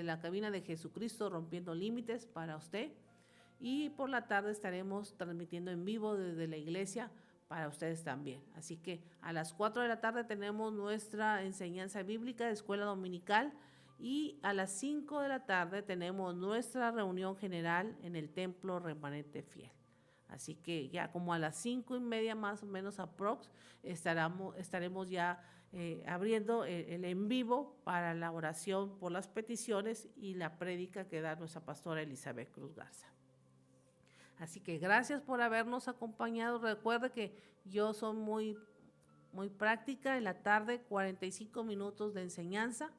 la cabina de Jesucristo, rompiendo límites para usted. Y por la tarde estaremos transmitiendo en vivo desde la iglesia para ustedes también. Así que a las 4 de la tarde tenemos nuestra enseñanza bíblica de escuela dominical y a las 5 de la tarde tenemos nuestra reunión general en el Templo Remanente Fiel. Así que ya como a las 5:30 más o menos aprox estaremos ya abriendo el en vivo para la oración por las peticiones y la prédica que da nuestra pastora Elizabeth Cruz Garza. Así que gracias por habernos acompañado. Recuerde que yo soy muy práctica. En la tarde, 45 minutos de enseñanza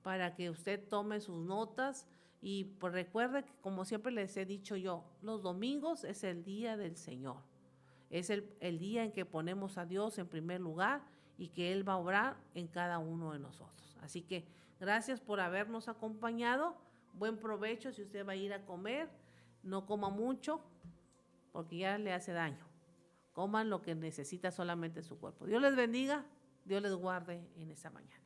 para que usted tome sus notas. Y pues recuerde que, como siempre les he dicho yo, los domingos es el día del Señor. Es el día en que ponemos a Dios en primer lugar y que Él va a obrar en cada uno de nosotros. Así que gracias por habernos acompañado. Buen provecho si usted va a ir a comer. No coma mucho porque ya le hace daño. Coman lo que necesita solamente su cuerpo. Dios les bendiga, Dios les guarde en esta mañana.